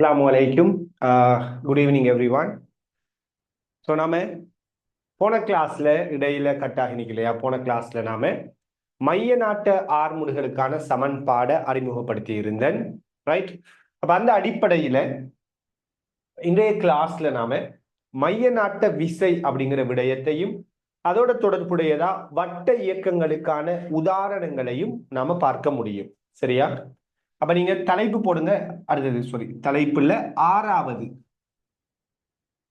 அஸ்ஸலாமு அலைக்கும். Good evening every one. So நாம போன கிளாஸ்ல இடையில கட் ஆகி நிக்கலையா? போன கிளாஸ்ல நாம மைய நாட்ட ஆர்முடுகளுக்கான சமன்பாடை அறிமுகப்படுத்தி இருந்தேன். ரைட். அப்ப அந்த அடிப்படையில இன்றைய கிளாஸ்ல நாம மைய நாட்ட விசை அப்படிங்கிற விடயத்தையும் அதோட தொடர்புடையதா வட்ட இயக்கங்களுக்கான உதாரணங்களையும் நாம பார்க்க முடியும். சரியா? அப்ப நீங்க தலைப்பு போடுங்க. அடுத்தது தலைப்புல 6வது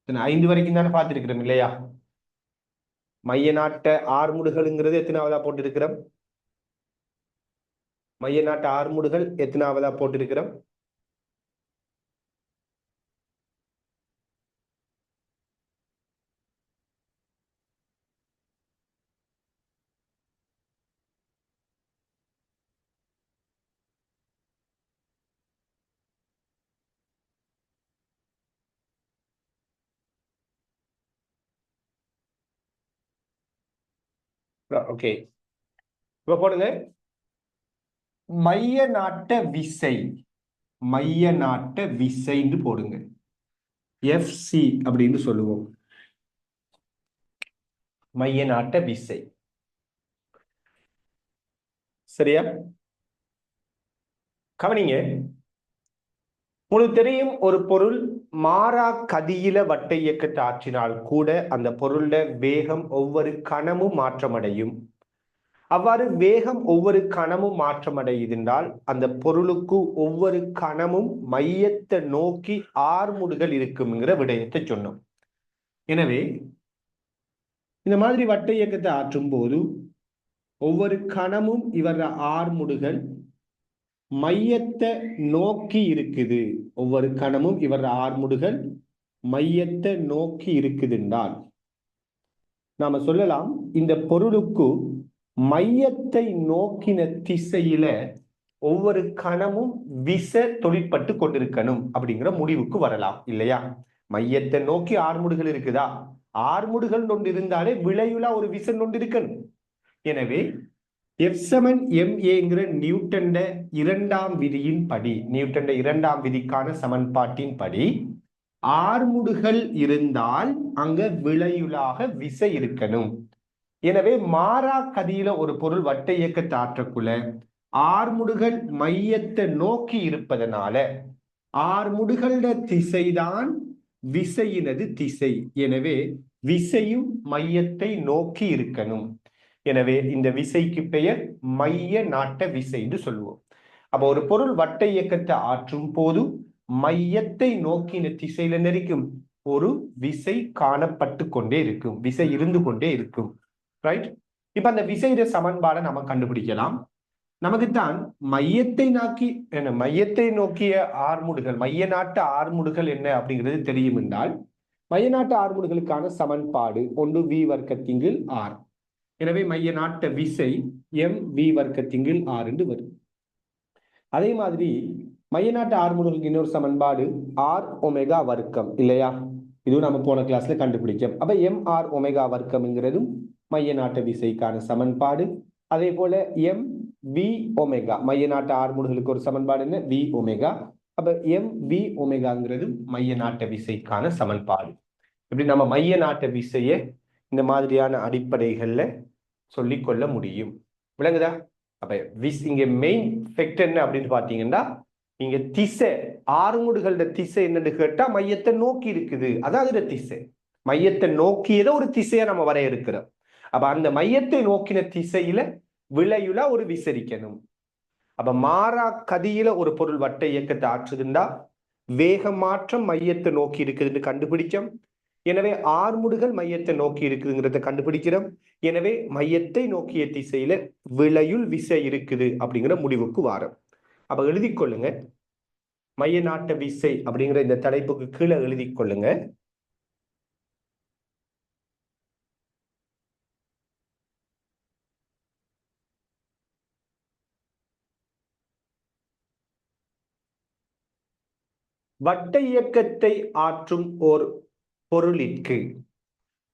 5 வரைக்கும் தானே பார்த்திருக்கிறோம் இல்லையா? மைய நாட்ட ஆர்முடுகள்ங்கிறது எத்தனாவதா போட்டிருக்கிறோம்? மைய நாட்ட ஆர்முடுகள் எத்தனாவதா போட்டிருக்கிறோம்? ஓகே, இப்ப போடுங்க. மைய நாட்ட விசை, மைய நாட்ட விசைன்னு போடுங்க. எஃப்சி அப்படின்னு சொல்லுவோம். மைய நாட்ட விசை. சரியா? கவனிங்க. உங்களுக்கு தெரியும், ஒரு பொருள் மாறா கதியில வட்ட இயக்கத்தை ஆற்றினால் கூட அந்த பொருள்ல வேகம் ஒவ்வொரு கணமும் மாற்றமடையும். அவ்வாறு வேகம் ஒவ்வொரு கணமும் மாற்றமடையுதென்றால் அந்த பொருளுக்கு ஒவ்வொரு கணமும் மையத்தை நோக்கி ஆர்முடுகள் இருக்குங்கிற விடயத்தை சொன்னோம். எனவே இந்த மாதிரி வட்ட இயக்கத்தை ஆற்றும் போது ஒவ்வொரு கணமும் இவர ஆர்முடுகள் மையத்தை நோக்கி இருக்குது. ஒவ்வொரு கணமும் இவர ஆர்முடுகள் மையத்தை நோக்கி இருக்குதுன்றால் நாம சொல்லலாம் இந்த பொருளுக்கு மையத்தை நோக்கின திசையில ஒவ்வொரு கணமும் விசை தொழிற்பட்டு கொண்டிருக்கணும் அப்படிங்கிற முடிவுக்கு வரலாம் இல்லையா? மையத்தை நோக்கி ஆர்முடுகள் இருக்குதா? ஆர்முடுகள் ஒன்று இருந்தாலே விளைவுல ஒரு விசை ஒன்று இருக்கணும். எனவே F7ma நியூட்டன் இரண்டாம் விதியின் படி, நியூட்டன் இரண்டாம் விதிக்கான சமன்பாட்டின் படி ஆர்முடுகள் இருந்தால் அங்க விளையுலாக விசை இருக்கணும். எனவே மாறா கதியில ஒரு பொருள் வட்ட இயக்கத்தை ஆற்றக்குள்ள ஆர்முடுகள் மையத்தை நோக்கி இருப்பதனால ஆர்முடுகள திசைதான் விசையினது திசை. எனவே விசையும் மையத்தை நோக்கி இருக்கணும். எனவே இந்த விசைக்கு பெயர் மைய நாட்ட விசை என்று சொல்லுவோம். அப்ப ஒரு பொருள் வட்ட இயக்கத்தை ஆற்றும் போது மையத்தை நோக்கின திசையில நெருக்கும் ஒரு விசை காணப்பட்டு கொண்டே இருக்கும், விசை இருந்து கொண்டே இருக்கும். ரைட். இப்ப அந்த விசையிட சமன்பாடை நம்ம கண்டுபிடிக்கலாம். நமக்குத்தான் மையத்தை நோக்கிய ஆர்முடுகள், மைய நாட்டு ஆர்முடுகள் என்ன அப்படிங்கிறது தெரியும் என்றால் மைய நாட்டு ஆர்முடுகளுக்கான சமன்பாடு ஒன்று வி வர்க்கத்தின் கீழ் ஆர். எனவே மைய நாட்ட விசை எம் வி வர்க்கத்தின் கீழ் ஆர் என்று வரும். அதே மாதிரி மைய நாட்டு ஆர்முடுகளுக்கு இன்னொரு சமன்பாடு ஆர் ஒமேகா வர்க்கம் இல்லையா? இதுவும் நம்ம போன கிளாஸ்ல கண்டுபிடிச்சோம். அப்ப எம் ஆர் ஒமேகா வர்க்கம்ங்கிறதும் மைய நாட்ட விசைக்கான சமன்பாடு. அதே போல எம் வி ஒமேகா, மைய நாட்டு ஆர்முடுகளுக்கு ஒரு சமன்பாடு என்ன? V omega. அப்ப எம் வி ஒமேகாங்கிறது மைய நாட்ட விசைக்கான சமன்பாடு. இப்படி நம்ம மைய நாட்ட விசையை இந்த மாதிரியான அடிப்படைகள்ல சொல்லிக்கொள்ள முடியும். விளங்குதா? அப்ப இங்க மெயின் ஃபேக்டர் என்ன அப்படின்னு பாத்தீங்கன்னா, இங்க திசை, ஆறுமுடுகளோட திசை என்னன்னு கேட்டா மையத்தை நோக்கி இருக்குது. அதாவது திசை மையத்தை நோக்கியத ஒரு திசையை நம்ம வரையறுக்கிறோம். அப்ப அந்த மையத்தை நோக்கின திசையில விளையுல ஒரு விசரிக்கணும். அப்ப மாறா கதியில ஒரு பொருள் வட்ட இயக்கத்தை ஆற்றுதுண்டா வேக மாற்றம் மையத்தை நோக்கி இருக்குதுன்னு கண்டுபிடிச்சோம். எனவே ஆர்முடுகள் மையத்தை நோக்கி இருக்குதுங்கிறத கண்டுபிடிக்கிறோம். எனவே மையத்தை நோக்கிய திசையில விளையுள் விசை இருக்குது அப்படிங்கிற முடிவுக்கு வாரம். அப்ப எழுதி கொள்ளுங்க, மைய நாட்ட விசை அப்படிங்கிற இந்த தலைப்புக்கு கீழே எழுதி கொள்ளுங்க. வட்ட இயக்கத்தை ஆற்றும் ஒரு பொருளிற்கு,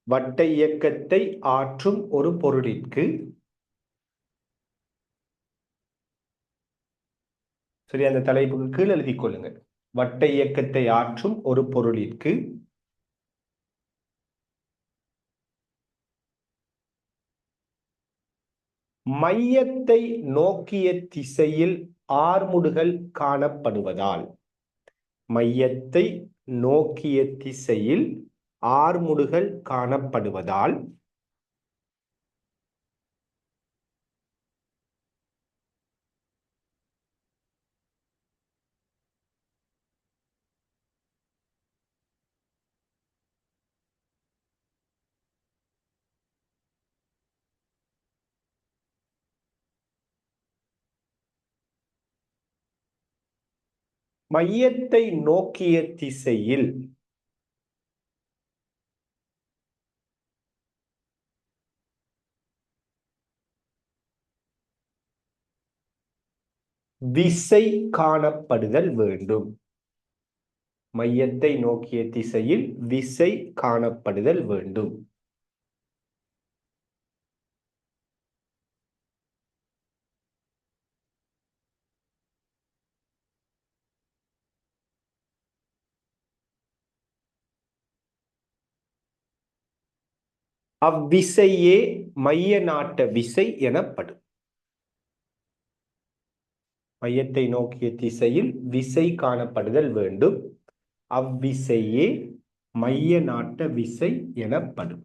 வட்ட இயக்கத்தை ஆற்றும் ஒரு பொருளிற்கு, சரி, அந்த தலைப்புக்கு கீழே எழுதி கொள்ளுங்க. வட்ட இயக்கத்தை ஆற்றும் ஒரு பொருளிற்கு மையத்தை நோக்கிய திசையில் ஆர்முடுகள் காணப்படுவதால், மையத்தை நோக்கிய திசையில் ஆர்முடுகள் காணப்படுவதால் மையத்தை நோக்கிய திசையில் விசை காணப்படுதல் வேண்டும். மையத்தை நோக்கிய திசையில் விசை காணப்படுதல் வேண்டும். அவ்விசையே மைய நாட்ட விசை எனப்படும். மையத்தை நோக்கிய திசையில் விசை காணப்படுதல் வேண்டும். அவ்விசையே மைய நாட்ட விசை எனப்படும்.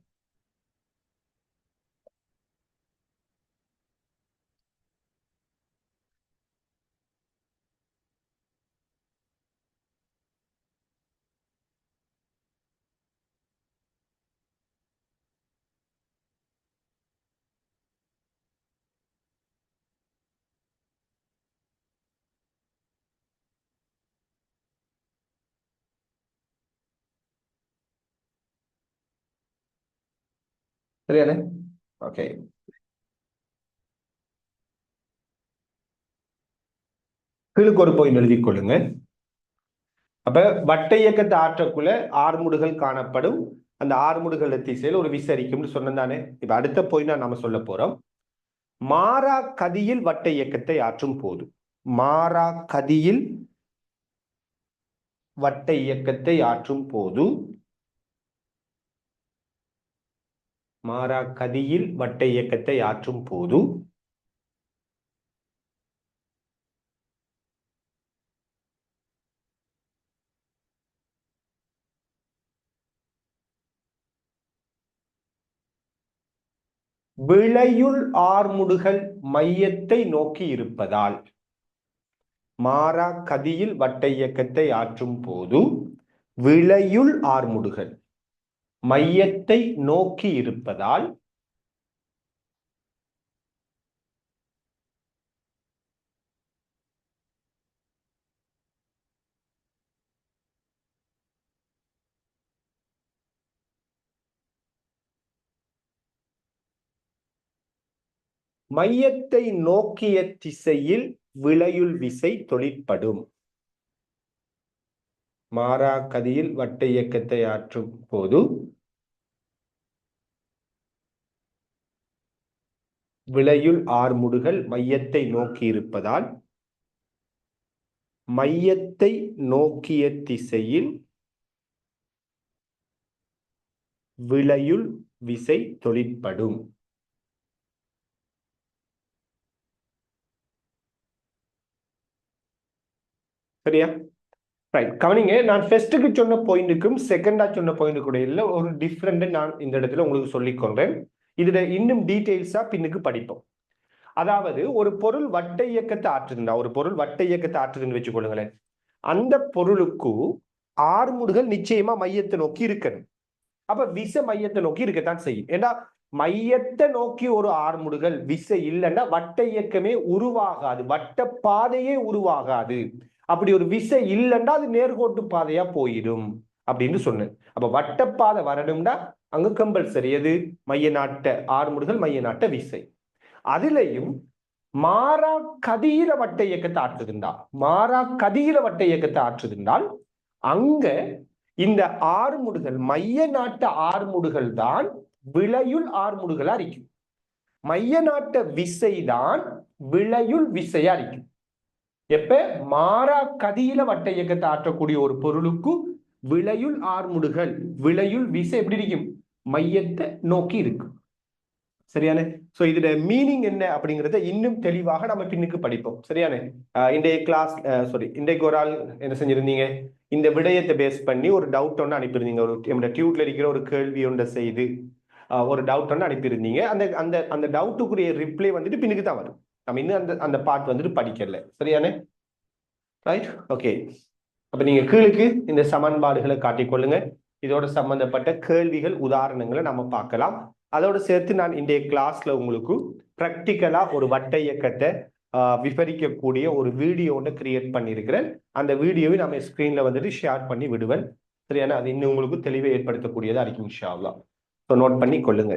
சரியானே? ஓகே. கீழுக்கு ஒரு பாயிண்ட் எழுதிக் கொள்ளுங்க. அப்ப வட்ட இயக்கத்தை ஆற்றக்குள்ள ஆர்முடுகள் காணப்படும். அந்த ஆர்முடுகள் திசையில் ஒரு விசை அடிக்கும்னு சொன்னதானே. இப்ப அடுத்த பாயிண்ட் நாம சொல்ல போறோம். மாறா கதியில் வட்ட இயக்கத்தை ஆற்றும் போது, மாறா கதியில் வட்ட இயக்கத்தை ஆற்றும் போது, மாறா கதியில் வட்ட இயக்கத்தை ஆற்றும் போது விளையுள் ஆர்முடுகள் மையத்தை நோக்கி இருப்பதால், மாறா கதியில் வட்ட இயக்கத்தை ஆற்றும் போது விளையுள் ஆர்முடுகள் மையத்தை நோக்கி இருப்பதால் மையத்தை நோக்கிய திசையில் விளையுள் விசை தொழிற்படும். மாறா கதியில் வட்ட இயக்கத்தை ஆற்றும் போது விளையுள் ஆர்முடுகள் மையத்தை நோக்கி இருப்பதால் மையத்தை நோக்கிய திசையில் விளையுள் விசை தொழிற்படும். சரியா? ரைட். கவனிங்க, நான் ஃபர்ஸ்ட்டுக்கு சொன்ன பாயிண்ட்டுக்கும் செகண்டா சொன்ன பாயிண்ட் கூட இல்ல ஒரு டிஃப்ரெண்ட் நான் இந்த இடத்துல உங்களுக்கு சொல்லிக் கொள்றேன். இதுல இன்னும் டீடைல்ஸா பின்னுக்கு படிப்போம். அதாவது ஒரு பொருள் வட்ட இயக்கத்தை ஆற்றுதுண்டா, ஒரு பொருள் வட்ட இயக்கத்தை ஆற்றுதுன்னு வச்சுக்கொள்ளுங்களேன். அந்த பொருளுக்கு ஆர்முடுகள் நிச்சயமா மையத்தை நோக்கி இருக்கணும். அப்ப விசை மையத்தை நோக்கி இருக்கத்தான் செய்யும். ஏன்னா மையத்தை நோக்கி ஒரு ஆர்முடுகள் விசை இல்லைன்னா வட்ட இயக்கமே உருவாகாது, வட்ட பாதையே உருவாகாது. அப்படி ஒரு விசை இல்லைன்னா அது நேர்கோட்டு பாதையா போயிடும் அப்படின்னு சொன்னேன். அப்ப வட்டப்பாதை வரணும்னா அங்க கம்பல்சரி எது? மைய நாட்ட ஆர்முடுகள் மைய நாட்ட விசை. அதுலயும் மாறா கதியில வட்ட இயக்கத்தை ஆற்றுதுண்டால், மாறா கதியில வட்ட இயக்கத்தை ஆற்றுதுண்டால் அங்க இந்த ஆர்முடுகள் மைய நாட்ட ஆர்முடுகள் தான் விளையுள் ஆர்முடுகளா இருக்கும். மைய நாட்ட விசைதான் விளையுள் விசையா இருக்கும். எப்ப மாறா கதியில வட்ட இயக்கத்தை ஆற்றக்கூடிய ஒரு பொருளுக்கு விளையுள் ஆர்முடுகள், விளையுள் விசை எப்படி இருக்கும்? மையத்தை நோக்கி இருக்கும். சரியான? சோ இதோட மீனிங் என்ன அப்படிங்கறத இன்னும் தெளிவாக நம்ம பின்னுக்கு படிப்போம். சரியான? இன்றைய கிளாஸ் சாரி, இன்றைக்கு ஒரு ஆள் என்ன செஞ்சிருந்தீங்க? இந்த விடயத்தை பேஸ் பண்ணி ஒரு டவுட் ஒன்று அனுப்பியிருந்தீங்க. ஒரு நம்ம டியூட்ல இருக்கிற ஒரு கேள்வி ஒன்றை செய்து ஒரு டவுட் ஒன்று அனுப்பியிருந்தீங்க. அந்த அந்த அந்த டவுட்டுக்குரிய ரிப்ளை வந்துட்டு பின்னுக்கு தான் வரும். நம்ம இன்னும் அந்த அந்த பார்ட் வந்துட்டு படிக்கல. சரியானே? Right, okay. அப்ப நீங்க கீழுக்கு இந்த சமன்பாடுகளை காட்டிக்கொள்ளுங்க. இதோட சம்பந்தப்பட்ட கேள்விகள், உதாரணங்களை நம்ம பார்க்கலாம். அதோடு சேர்த்து நான் இன்றைய கிளாஸ்ல உங்களுக்கு பிராக்டிக்கலா ஒரு வட்ட இயக்கத்தை விவரிக்கக்கூடிய ஒரு வீடியோ ஒன்று கிரியேட் பண்ணியிருக்கிறேன். அந்த வீடியோவை நம்ம ஸ்கிரீன்ல வந்துட்டு ஷேர் பண்ணி விடுவேன். சரியான? அது இன்னும் உங்களுக்கு தெளிவை ஏற்படுத்தக்கூடியதா இருக்கும் இன்ஷா அல்லாஹ். ஸோ நோட் பண்ணி கொள்ளுங்க.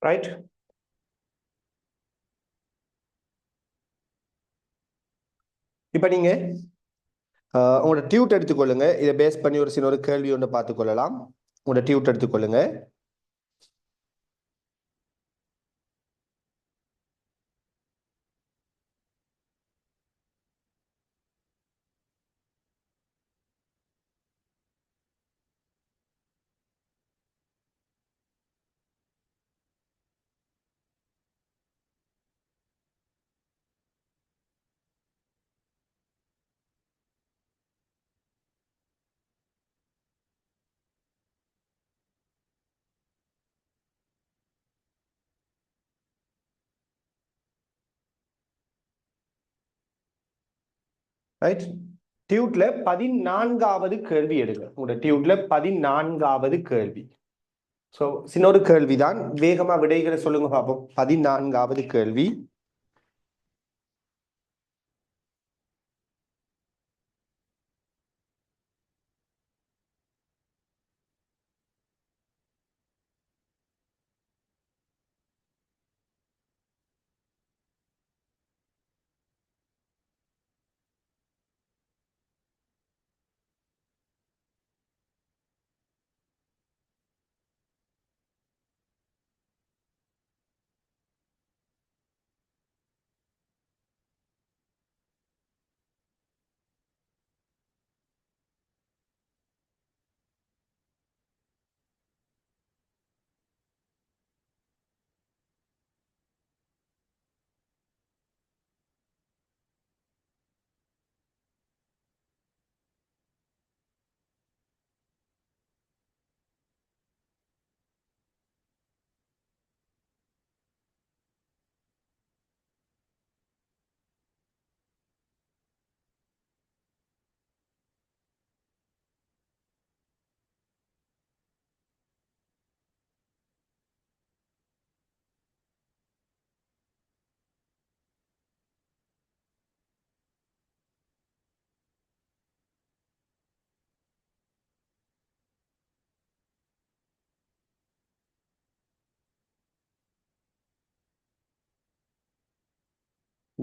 ரைட். இப்ப நீங்க உங்களோட டியூட் எடுத்துக்கொள்ளுங்க. இதை பேஸ் பண்ணி ஒரு சின்ன ஒரு கேள்வி ஒன்று பார்த்துக்கொள்ளலாம். உங்களோட டியூட் எடுத்துக்கொள்ளுங்க. ரைட். டியூட்ல 14வது கேள்வி எடுங்க. உங்களோட டியூட்ல 14வது கேள்வி. ஸோ சின்ன ஒரு கேள்விதான். வேகமா விடைகளை சொல்லுங்க பார்ப்போம். 14வது கேள்வி.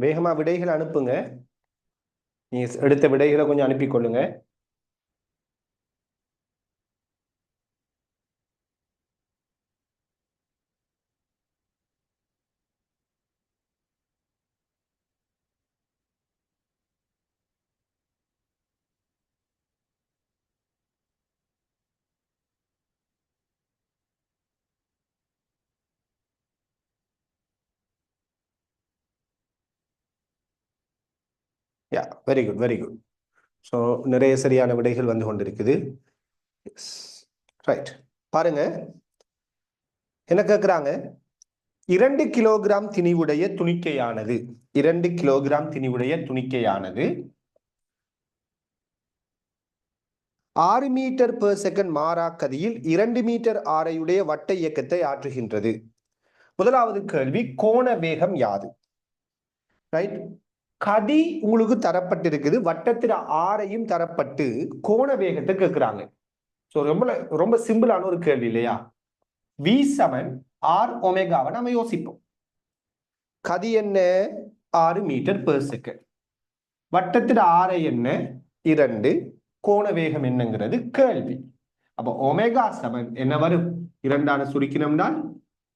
வேகமா விடைகளை அனுப்புங்க. நீங்க எடுத்த விடைகளை கொஞ்சம் அனுப்பி கொள்ளுங்க. Yeah, very good, very good. So நிறைய சரியான விடைகள் வந்து கொண்டிருக்குது. ரைட், பாருங்க என்ன கேட்குறாங்க. 2 கிலோகிராம் திணிவுடைய துணிக்கையானது 2 கிலோகிராம் திணிவுடைய துணிக்கையானது 6 மீட்டர் பெர் செகண்ட் மாறாக்கதியில் 2 மீட்டர் ஆரையுடைய வட்ட இயக்கத்தை ஆற்றுகின்றது. முதலாவது கேள்வி, கோண வேகம் யாது? ரைட், கதி உங்களுக்கு தரப்பட்டிருக்குது, வட்டத்தின் ஆரையும் தரப்பட்டு கோண வேகத்தை கேட்கிறாங்க. ஸோ ரொம்ப ரொம்ப சிம்பிளான ஒரு கேள்வி இல்லையா? V சமன் R ஒமேகாவை நம்ம யோசிப்போம். கதி என்ன? 6 மீட்டர் பெர் செகண்ட். வட்டத்தின் ஆரை என்ன? 2. கோண வேகம் என்னங்கிறது கேள்வி. அப்ப ஒமேகா சமன் என்ன வரும்? 2 சுருக்கினோம்னா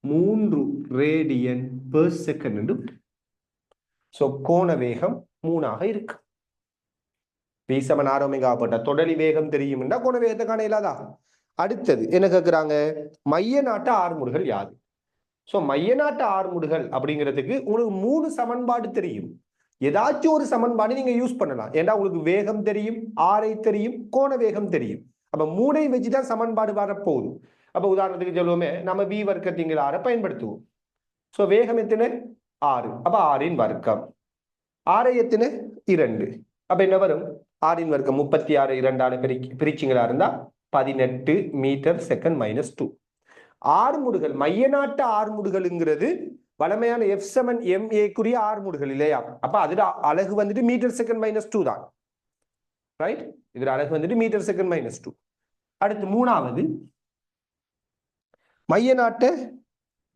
3 ரேடியன் பெர் செகண்ட். ஸோ கோண வேகம் 3 இருக்கு. V சமன் R ஒமேகா போட்ட தொடலி வேகம் தெரியும்னா கோண வேகத்தை காண இயலாதா? அடுத்தது என்ன கேட்கிறாங்க, மைய நாட்ட ஆர்முடுகள் யாது? ஸோ மைய நாட்ட ஆர்முடுகள் அப்படிங்கிறதுக்கு உங்களுக்கு 3 சமன்பாடு தெரியும். ஏதாச்சும் ஒரு சமன்பாடு நீங்க யூஸ் பண்ணலாம். ஏன்னா உங்களுக்கு வேகம் தெரியும், ஆரை தெரியும், கோண வேகம் தெரியும். அப்ப 3ஐ வச்சுதான் சமன்பாடு வரப்போகுது. அப்ப உதாரணத்துக்கு சொல்லுவோமே, நம்ம V வர்க்கத்தின் ஆரை பயன்படுத்துவோம். ஸோ வேகம் எத்தனை? 6. அப்ப 6 வர்க்கம். ஆரை எத்தனை? 2. அப்ப என்ன வரும்? 6 வர்க்கம் 36 2 பிரிச்சிங்களா இருந்தா 18 மீட்டர் செகண்ட் -2. ஆர்முடுகள், மைய நாட்ட ஆர்முடுகள்ங்கிறது வளமையான F7 MA ஆர்முடுகள் இல்லையா? அப்ப அதுல அலகு வந்துட்டு மீட்டர் செகண்ட் -2 தான். ரைட், இதுல அலகு வந்துட்டு மீட்டர் செகண்ட் -2. அடுத்து மூணாவது, மைய நாட்ட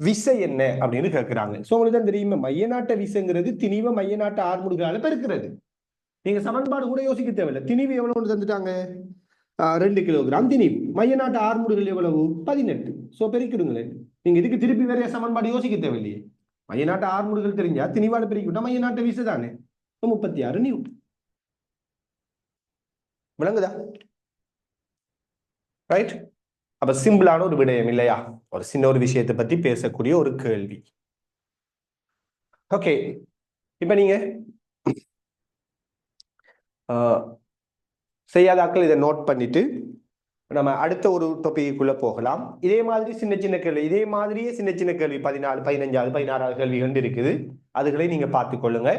விசை என்ன அப்படின்னு கேட்கிறாங்க. ஸோ உங்களுக்கு தான் தெரியுமா, மைய நாட்ட விசைங்கிறது திணிவ மைய நாட்ட ஆர்முடுகளால பெருக்கிறது. நீங்க சமன்பாடு கூட யோசிக்க தேவையில்லை. திணிவு எவ்வளவு தந்துட்டாங்க? 2 கிலோகிராம் திணிவு. மைய நாட்டு ஆர்முடுகள் எவ்வளவு? 18. ஸோ பெருக்கிடுங்களேன். நீங்க இதுக்கு திருப்பி வேற சமன்பாடு யோசிக்க தேவையில்லையே. மைய நாட்டு ஆர்முடுகள் தெரிஞ்சா திணிவால பெருக்கிவிட்டா மைய நாட்ட விசை தானே. 36 நியூட்டன். விளங்குதா? ரைட். அப்ப சிம்பிளான ஒரு விடயம் இல்லையா? ஒரு சின்ன ஒரு விஷயத்தை பத்தி பேசக்கூடிய ஒரு கேள்வி. ஓகே, இப்ப நீங்க செய்யாதாக்கள் இதை நோட் பண்ணிட்டு நம்ம அடுத்த ஒரு டாபிக்குள்ள போகலாம். இதே மாதிரி சின்ன சின்ன கேள்வி, இதே மாதிரியே சின்ன சின்ன கேள்வி 14, 15, 16 கேள்விகள் இருக்குது. அதுகளை நீங்க பார்த்துக் கொள்ளுங்க.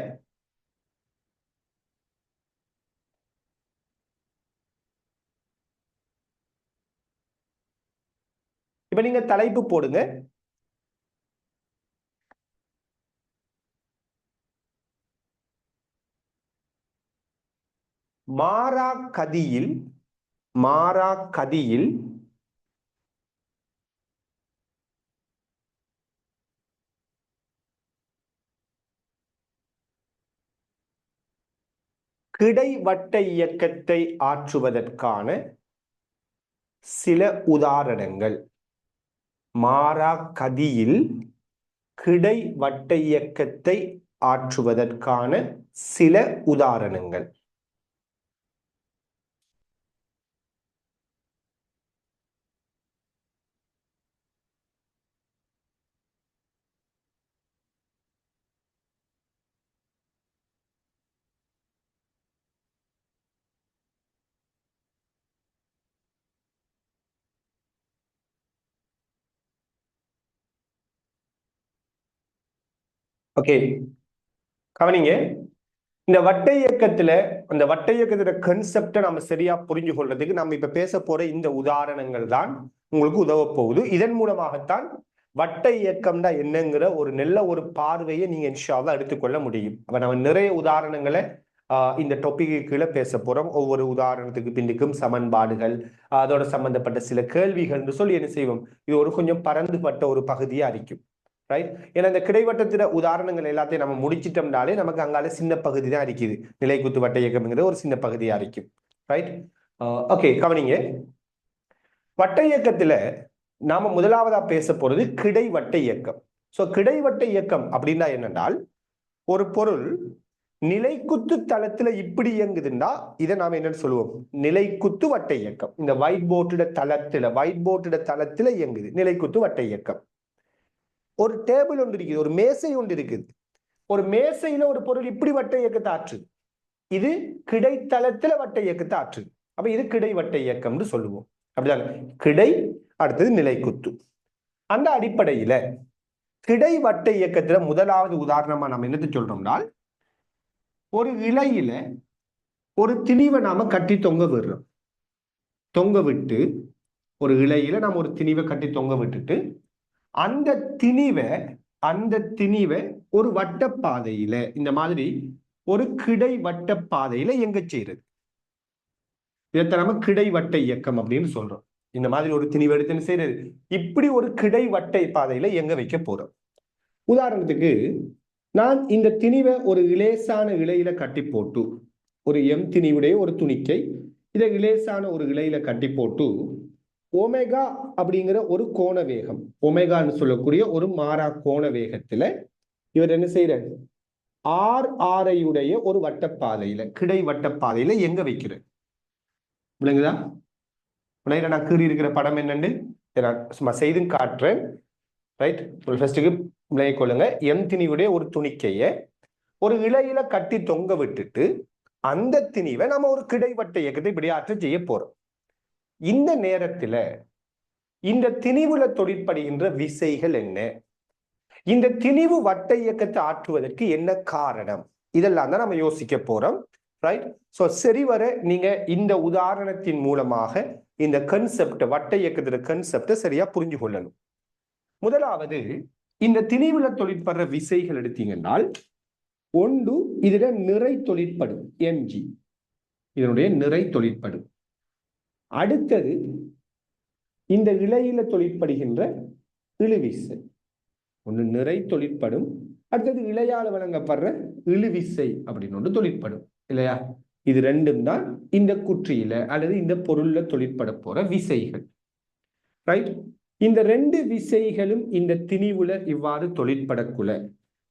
இப்ப நீங்க தலைப்பு போடுங்க. மாறா கதியில் கிடைவட்ட இயக்கத்தை ஆற்றுவதற்கான சில உதாரணங்கள். மாறா கதியில் கிடைவட்ட இயக்கத்தை ஆற்றுவதற்கான சில உதாரணங்கள். ஓகே, கவனிங்க. இந்த வட்ட இயக்கத்துல அந்த வட்ட இயக்கத்தோட கன்செப்டை நம்ம சரியா புரிஞ்சு கொள்றதுக்கு நம்ம இப்ப பேச போற இந்த உதாரணங்கள் தான் உங்களுக்கு உதவ போகுது. இதன் மூலமாகத்தான் வட்ட இயக்கம்னா என்னங்கிற ஒரு நல்ல ஒரு பார்வையை நீங்க இன்ஷா அல்லாஹ் எடுத்துக்கொள்ள முடியும். அப்ப நம்ம நிறைய உதாரணங்களை இந்த டாபிக்கு கீழே பேச போறோம். ஒவ்வொரு உதாரணத்துக்கு பின்னுக்கும் சமன்பாடுகள், அதோட சம்பந்தப்பட்ட சில கேள்விகள் சொல்லி என்ன செய்வோம், இது ஒரு கொஞ்சம் பரந்துபட்ட ஒரு பகுதியா இருக்கும். ரைட், ஏன்னா இந்த கிடைவட்டத்தின உதாரணங்கள் எல்லாத்தையும் நம்ம முடிச்சிட்டோம்னாலே நமக்கு அங்கால சின்ன பகுதி தான் இருக்குது. நிலைக்குத்து வட்ட இயக்கம்ங்கிறது ஒரு சின்ன பகுதியா இருக்கும். ரைட், ஓகே, கவனிங்க. வட்ட இயக்கத்துல நாம முதலாவதா பேச போறது கிடைவட்ட இயக்கம். சோ கிடைவட்ட இயக்கம் அப்படின்னா என்னென்னால், ஒரு பொருள் நிலைக்குத்து தளத்துல இப்படி இயங்குதுன்னா இதை நாம என்னன்னு சொல்லுவோம், நிலைக்குத்து வட்ட இயக்கம். இந்த ஒயிட் போர்டு தளத்துல இயங்குது நிலைக்குத்து வட்ட இயக்கம். ஒரு டேபிள் ஒன்று இருக்குது, ஒரு மேசை ஒன்று இருக்குது. ஒரு மேசையில ஒரு பொருள் இப்படி வட்ட இயக்கத்தை ஆற்றுது. இது கிடைத்தளத்துல வட்ட இயக்கத்தை ஆற்றுது. அப்ப இது கிடைவட்ட இயக்கம்னு சொல்லுவோம். அப்படிதானே? கிடை அடுத்தது நிலைக்குத்து. அந்த அடிப்படையில கிடைவட்ட இயக்கத்துல முதலாவது உதாரணமா நம்ம என்னத்தை சொல்றோம்னால், ஒரு இலையில ஒரு திணிவை நாம கட்டி தொங்க விடுறோம். தொங்க விட்டு ஒரு இலையில நாம ஒரு திணிவை கட்டி தொங்க விட்டுட்டு அந்த திணிவை ஒரு வட்டப்பாதையில இந்த மாதிரி ஒரு கிடை வட்டப்பாதையில எங்க செய்யறது. இதை நம்ம கிடைவட்ட இயக்கம் அப்படின்னு சொல்றோம். இந்த மாதிரி ஒரு திணிவு எடுத்து செய்யறது. இப்படி ஒரு கிடைவட்ட பாதையில எங்க வைக்க போறோம். உதாரணத்துக்கு நான் இந்த திணிவை ஒரு இலேசான இலையில கட்டி போட்டு, ஒரு எம் திணிவுடைய ஒரு துணிக்கை இதை இலேசான ஒரு இலையில கட்டி போட்டு ஒமேகா அப்படிங்கிற ஒரு கோண வேகம், ஒமேகான்னு சொல்லக்கூடிய ஒரு மாறா கோண வேகத்துல இவர் என்ன செய்யறாரு, ஆரையுடைய ஒரு வட்டப்பாதையில கிடை வட்டப்பாதையில எங்க வைக்கிறார். விளங்குதா? நான் கீறி இருக்கிற படம் என்னன்னு நான் சும்மா செய்து காட்டுறேன். ரைட், ஃபர்ஸ்ட்டுக்கு விளங்கி கொள்ளுங்க. எம் திணிவுடைய ஒரு துணிக்கைய ஒரு இலையில கட்டி தொங்க விட்டுட்டு அந்த திணிவை நம்ம ஒரு கிடைவட்ட இயக்கத்தை இப்படியாற்ற செய்ய போறோம். இந்த நேரத்துல இந்த திணிவுல தொழிற்படுகின்ற விசைகள் என்ன, இந்த திணிவு வட்ட இயக்கத்தை ஆற்றுவதற்கு என்ன காரணம், இதெல்லாம் தான் நம்ம யோசிக்க போறோம். ரைட், சோ சரிவர நீங்க இந்த உதாரணத்தின் மூலமாக இந்த கன்செப்ட், வட்ட இயக்கத்தின் கன்செப்டை சரியா புரிஞ்சு கொள்ளணும். முதலாவது, இந்த திணிவுல தொழிற்படுற விசைகள் எடுத்தீங்கன்னால், ஒன்று இதுல நிறை தொழிற்படும் எம்ஜி, இதனுடைய நிறை தொழிற்படும். அடுத்தது இந்த இலையில தொழிற்படுகின்ற இழுவிசை, ஒன்று நிறை தொழிற்படும், அடுத்தது இலையால வழங்கப்படுற இழுவிசை அப்படின்னு ஒன்று தொழிற்படும் இல்லையா? இது ரெண்டும் தான் இந்த குற்றியில அல்லது இந்த பொருள்ல தொழிற்பட போற விசைகள். ரைட், இந்த ரெண்டு விசைகளும் இந்த திணிவுல இவ்வாறு தொழிற்படக்குள்ள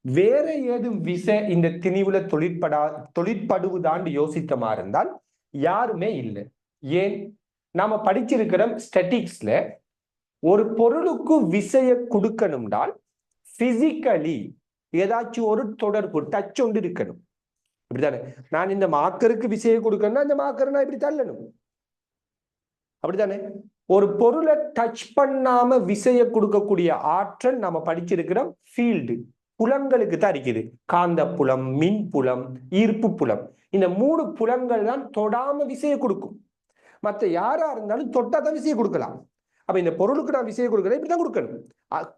வேற ஏதும் விசை இந்த திணிவுல தொழிற்படுவதான் யோசித்தமா இருந்தால் யாருமே இல்லை. ஏன்? நாம படிச்சிருக்கிற ஸ்டாட்டிக்ஸ்ல ஒரு பொருளுக்கு விசையை கொடுக்கணும்னால் பிசிக்கலி ஏதாச்சும் ஒரு தொடர்பு, டச் ஒன்று இருக்கணும். இப்படித்தானே? நான் இந்த மார்க்கருக்கு விசையை கொடுக்கணும்னா அந்த மார்க்கரை நான் இப்படி தள்ளணும். அப்படித்தானே? ஒரு பொருளை டச் பண்ணாம விசையை கொடுக்கக்கூடிய ஆற்றல் நம்ம படிச்சிருக்கிறோம் ஃபீல்டு, புலங்களுக்கு தான் இருக்குது. காந்த புலம், மின் புலம், ஈர்ப்பு புலம். இந்த 3 புலங்கள் தான் தொடாம விசையை கொடுக்கும். மற்ற யாரா இருந்தாலும் தொட்டாதான் விசையை கொடுக்கலாம். அப்ப இந்த பொருளுக்கு நான் விசையை கொடுக்கிறேன், இப்படிதான் கொடுக்கணும்.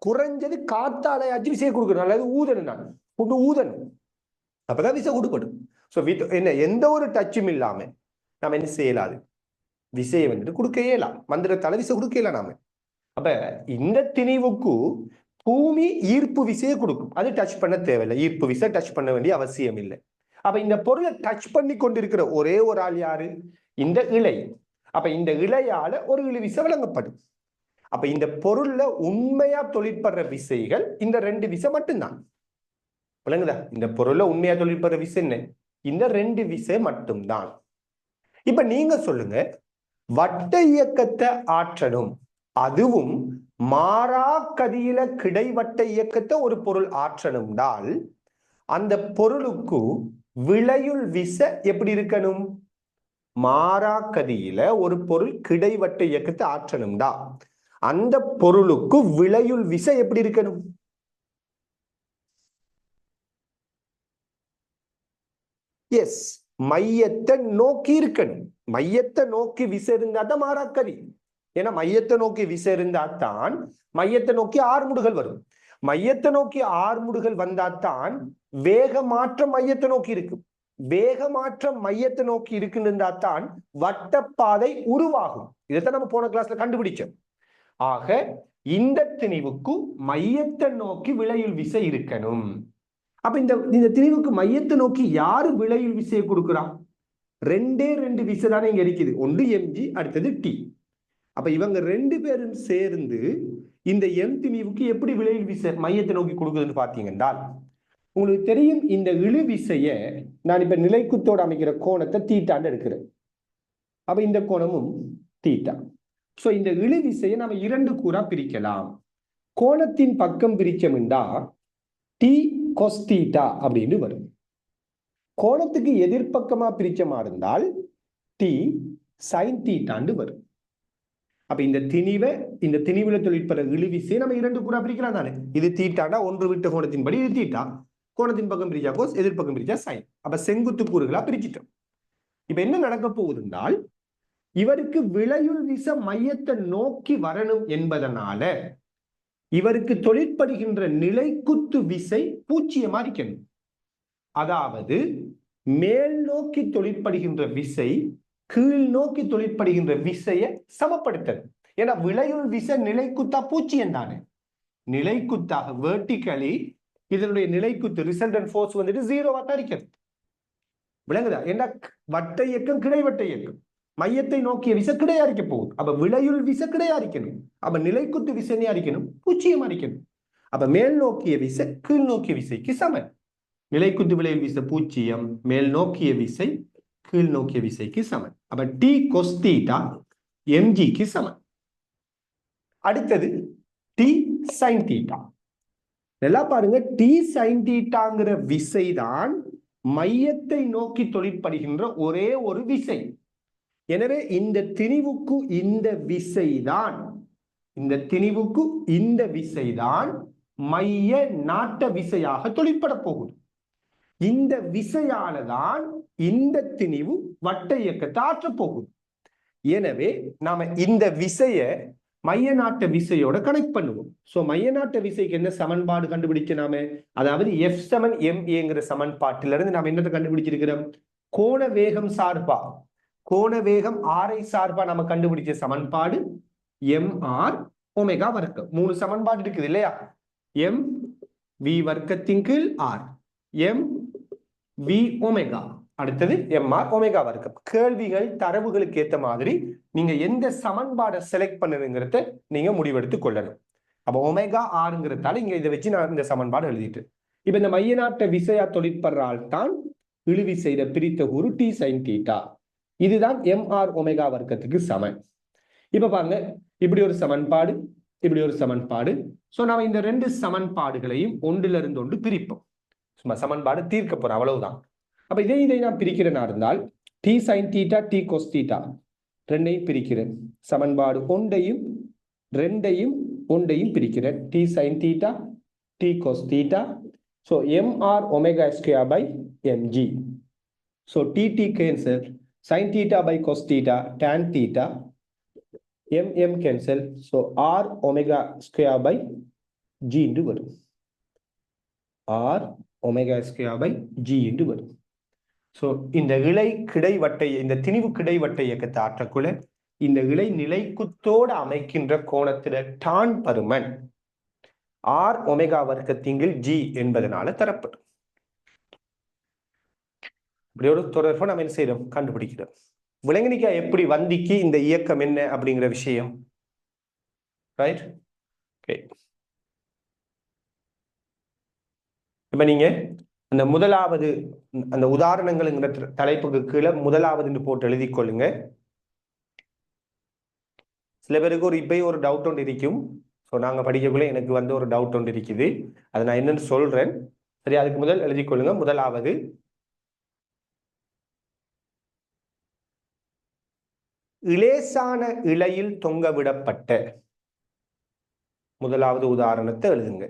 குறைஞ்சது காத்தாலையாச்சும் விசையை கொடுக்கணும், அல்லது ஊதணும். நான் கொண்டு ஊதணும், அப்பதான் விசை கொடுக்கணும். ஸோ என்ன, எந்த ஒரு டச்சும் இல்லாம நம்ம என்ன செய்யலாது, விசையை வந்துட்டு கொடுக்க இயலாம். மந்திரத்தால விசை கொடுக்க இயலாம் நாம. அப்ப இந்த திணிவுக்கு பூமி ஈர்ப்பு விசையை கொடுக்கும், அது டச் பண்ண தேவையில்லை. ஈர்ப்பு விசை டச் பண்ண வேண்டிய அவசியம் இல்லை. அப்ப இந்த பொருளை டச் பண்ணி கொண்டிருக்கிற ஒரே ஒரு ஆள் யாரு? இந்த இலை. அப்ப இந்த இலையால ஒரு இழு விசை வழங்கப்படும். அப்ப இந்த பொருள்ல உண்மையா தொழிற்படுற விசைகள் இந்த 2 விசை மட்டும்தான். விளங்குதா? இந்த பொருள்ல உண்மையா தொழிற்படுற விசை என்ன? இந்த 2 விசை மட்டும்தான். இப்ப நீங்க சொல்லுங்க, வட்ட இயக்கத்தை ஆற்றணும், அதுவும் மாறா கதியில கிடைவட்ட இயக்கத்தை ஒரு பொருள் ஆற்றணும்னால் அந்த பொருளுக்கு விளையுள் விசை எப்படி இருக்கணும்? மாறா கதியில ஒரு பொருள் கிடைவட்ட இயக்கத்தை ஆற்றணும்டா அந்த பொருளுக்கு விளையுள் விசை எப்படி இருக்கணும்? எஸ், மையத்தை நோக்கி இருக்கணும். மையத்தை நோக்கி விசை இருந்தா தான் மாறாக்கதி. ஏன்னா மையத்தை நோக்கி விசை இருந்தா தான் மையத்தை நோக்கி ஆறுமுடுகள் வரும். மையத்தை நோக்கி ஆறுமுடுகள் வந்தாத்தான் வேக மாற்றம் மையத்தை நோக்கி இருக்கும். வேக மாற்றம் மையத்தை நோக்கி இருக்குன்னு தான் வட்டப்பாதை உருவாகும். இதைத்தான் நம்ம போன கிளாஸ்ல கண்டுபிடிச்சோம். ஆக இந்த திணிவுக்கு மையத்தை நோக்கி விளையுள் விசை இருக்கணும். அப்ப இந்த திணிவுக்கு மையத்தை நோக்கி யாரு விளையுள் விசையை கொடுக்குறா? 2 விசை தானே இங்க இருக்குது. ஒன்று எம்ஜி, அடுத்தது டி. அப்ப இவங்க 2 பேரும் சேர்ந்து இந்த எம் திணிவுக்கு எப்படி விளையுள் விசை மையத்தை நோக்கி கொடுக்குதுன்னு பாத்தீங்கன்னா, உங்களுக்கு தெரியும் இந்த இழு விசைய நான் இப்ப நிலைக்குத்தோடு அமைக்கிற கோணத்தை தீட்டான்னு எடுக்கிறேன். அப்ப இந்த கோணமும் தீட்டா. சோ இந்த இழு விசையை நம்ம 2 கூறா பிரிக்கலாம். கோணத்தின் பக்கம் பிரிச்சோம்டா டி கொஸ் தீட்டா அப்படின்னு வரும். கோணத்துக்கு எதிர்பக்கமா பிரிச்சமா இருந்தால் டி சைன் தீட்டாண்டு வரும். அப்ப இந்த திணிவுல தொழிற்பட இழுவிசை நம்ம இரண்டு கூறா பிரிக்கலாம் தானே. இது தீட்டாடா ஒன்று விட்ட கோணத்தின்படி இது தீட்டா, கோணத்தின் பக்கம் பிரிச்சா கோஸ், எதிர்பக்கம் பிரிச்சா சைன். அப்ப செங்குத்து கூறுகளா பிரிச்சிட்டோம். இப்ப என்ன நடக்க போகுது என்றால், இவருக்கு விளையுள் விச மையத்தை நோக்கி வரணும் என்பதனால இவருக்கு தொழிற்படுகின்ற நிலைக்குத்து விசை பூச்சியமா இருக்கணும். அதாவது மேல் நோக்கி தொழிற்படுகின்ற விசை கீழ் நோக்கி தொழிற்படுகின்ற விசையை சமப்படுத்தது. ஏன்னா விளையுள் விசை நிலைக்குத்தா பூச்சியம் தானே. நிலைக்குத்தாக வெர்டிகலி இதனுடைய நிலைக்குத்து ரிசல்டன்ட் ஃபோர்ஸ் வந்துட்டு ஜீரோவா தான் இருக்கிறது. விளங்குதா? ஏன்னா வட்ட இயக்கம் கிடைவட்ட இயக்கம், மையத்தை நோக்கிய விசை கிடையாரிக்க போகுது. அப்ப விளையுள் விசை கிடையாரிக்கணும். அப்ப நிலைக்குத்து விசை அரிக்கணும், பூச்சியம் அரிக்கணும். அப்ப மேல் நோக்கிய விசை கீழ் நோக்கிய விசைக்கு சமன். நிலைக்குத்து விளையுள் விசை பூச்சியம், மேல் நோக்கிய விசை கீழ் நோக்கிய விசைக்கு சமன். அப்ப டி கொஸ் தீட்டா எம்ஜிக்கு சமன். அடுத்தது டி சைன் தீட்டா. நல்லா பாருங்க, டி சைன் தீட்டாங்கிற விசைதான் மையத்தை நோக்கி தொழிற்படுகின்ற ஒரே ஒரு விசை. எனவே இந்த திணிவுக்கு இந்த விசைதான் மைய நாட்ட விசையாக தொழிற்பட போகுது. இந்த விசையாலதான் இந்த திணிவு வட்ட இயக்கத்தை ஆற்றப் போகுது. எனவே நாம இந்த விசைய மைய நாட்ட விசையோட கனெக்ட் பண்ணுவோம். சோ மைய நாட்ட விசைக்கு என்ன சமன்பாடு கண்டுபிடிச்ச நாம, அதாவது எஃப் சமன் எம் ஏங்கிற சமன்பாட்டிலிருந்து நாம என்னத்தை கண்டுபிடிச்சிருக்கிறோம்? கோண வேகம் சார்பா, கோண வேகம் ஆரை சார்பா நம்ம கண்டுபிடிச்ச சமன்பாடு எம் ஆர் ஒமேகா வர்க்கம். 3 சமன்பாடு இருக்குது இல்லையா? எம் வி வர்க்கத்தின் கீழ் ஆர், எம் வி ஒமேகா, அடுத்தது எம் ஆர் ஒமேகா வர்க்கம். கேள்விகள் தரவுகளுக்கு ஏற்ற மாதிரி நீங்க எந்த சமன்பாடை செலக்ட் பண்ணுங்கிறத நீங்க முடிவெடுத்து கொள்ளணும். அப்ப ஒமேகா ஆறுங்கிறதால இங்க இதை வச்சு நான் இந்த சமன்பாடு எழுதிட்டு, இப்ப இந்த மைய நாட்ட விசையா தொழிற்படுறால் தான் இழுவி செய்த பிரித்த கூறு டி சைன் தீட்டா. இதுதான் எம் ஆர் ஒமேகா வர்க்கத்துக்கு சமன். இப்ப பாருங்க, இப்படி ஒரு சமன்பாடு, இப்படி ஒரு சமன்பாடு. சோ நாம இந்த 2 சமன்பாடுகளையும் ஒன்றிலிருந்து ஒன்று பிரிப்போம். சும்மா சமன்பாடு தீர்க்க போறோம், அவ்வளவுதான். அப்ப இதை நான் பிரிக்கிறேனா இருந்தால் D sine theta D cos theta ரெண்டையும் பிரிக்கிறேன். சமன்பாடு ஒன்றையும் பிரிக்கிறேன். D sine theta D cos theta. So MR omega square by MG. So D cancel, sine theta by cos theta tan theta, M cancel. So R omega square by G என்று வரும். R omega square by G என்று வரும். So இந்த இழை கிடைவட்டை, இந்த திணிவு கிடைவட்ட இயக்கத்தை ஆற்றக்குள்ள இந்த இழை நிலைக்குத்தோடு அமைக்கின்ற கோணத்தில டான் பருமன் ஆர் ஒமேகா வர்க்கத்தின் ஜி என்பதனால தரப்படும். இப்படி ஒரு தொடர்பை நம்ம என்ன செய்யறோம்? கண்டுபிடிக்கிறோம். விலங்கினிக்கா எப்படி வந்திக்கு இந்த இயக்கம் என்ன அப்படிங்கிற விஷயம், ரைட்? ஓகே. இப்ப நீங்க அந்த முதலாவது அந்த உதாரணங்கள்ங்கிற தலைப்புக்கு கீழே முதலாவது போட்டு எழுதி கொள்ளுங்க. சில பேருக்கு இப்பயும் ஒரு டவுட் ஒன்று இருக்கும். ஸோ நாங்கள் படிக்கக்குள்ள எனக்கு ஒரு டவுட் ஒன்று இருக்குது, அதை நான் என்னன்னு சொல்றேன். சரி, அதுக்கு முதல் எழுதி கொள்ளுங்க. முதலாவது, இலேசான இழையில் தொங்கவிடப்பட்ட, முதலாவது உதாரணத்தை எழுதுங்க.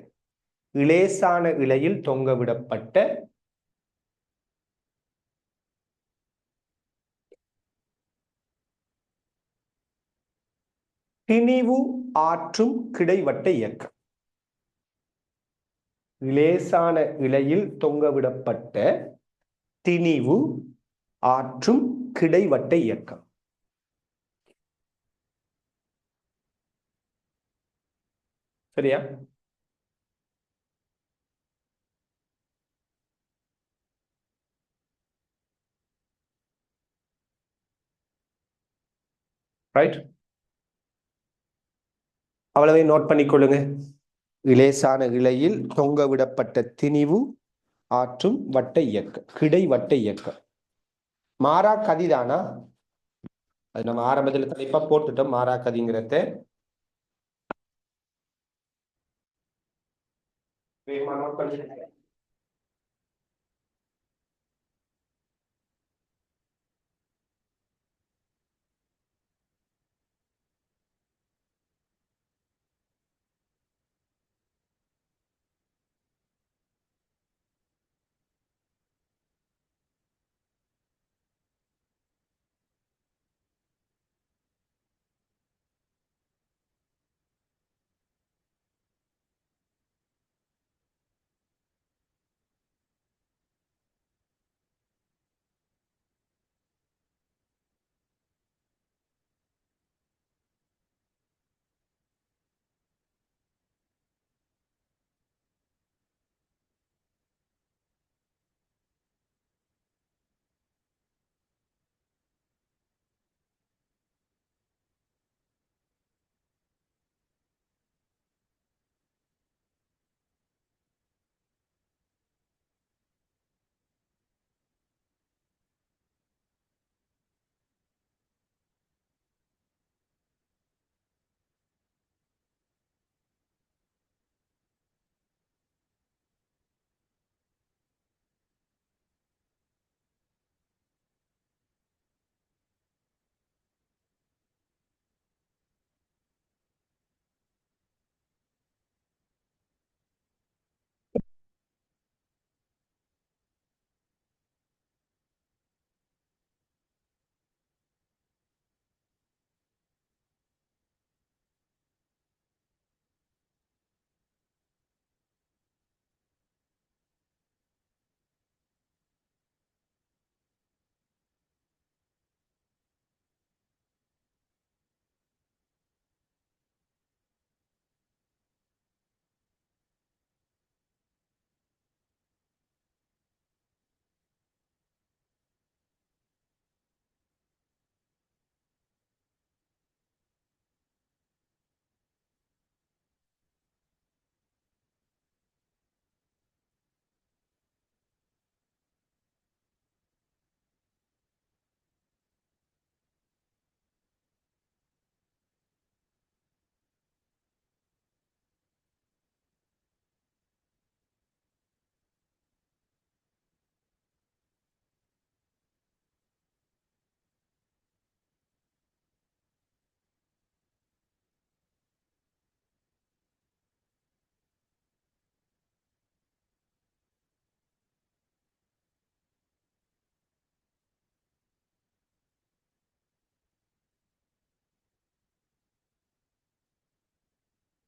இலேசான இழையில் தொங்கவிடப்பட்ட திணிவு ஆற்றும் கிடைவட்ட இயக்கம். இலேசான இழையில் தொங்கவிடப்பட்ட திணிவு ஆற்றும் கிடைவட்ட இயக்கம். சரியா? ரைட்? அவ்வளவே நோட் பண்ணிக்கொள்ளுங்க. இலேசான இழையில் தொங்கவிடப்பட்ட திணிவு ஆற்றும் வட்ட இயக்கம், கிடைவட்ட இயக்கம். மாறா கதிதானா? அது நம்ம ஆரம்பத்தில் தலைப்பா போட்டுட்டோம், மாறா கதிங்கிறத.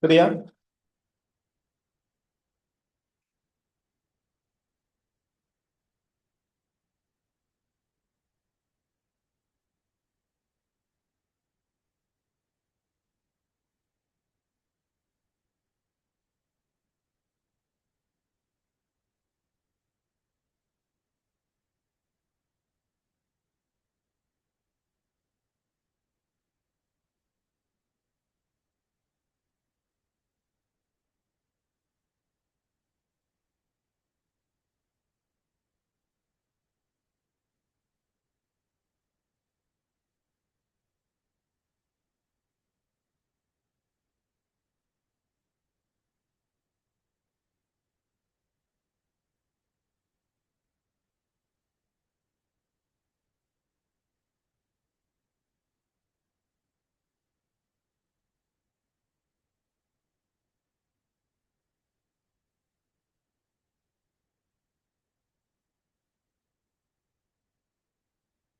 சரியா?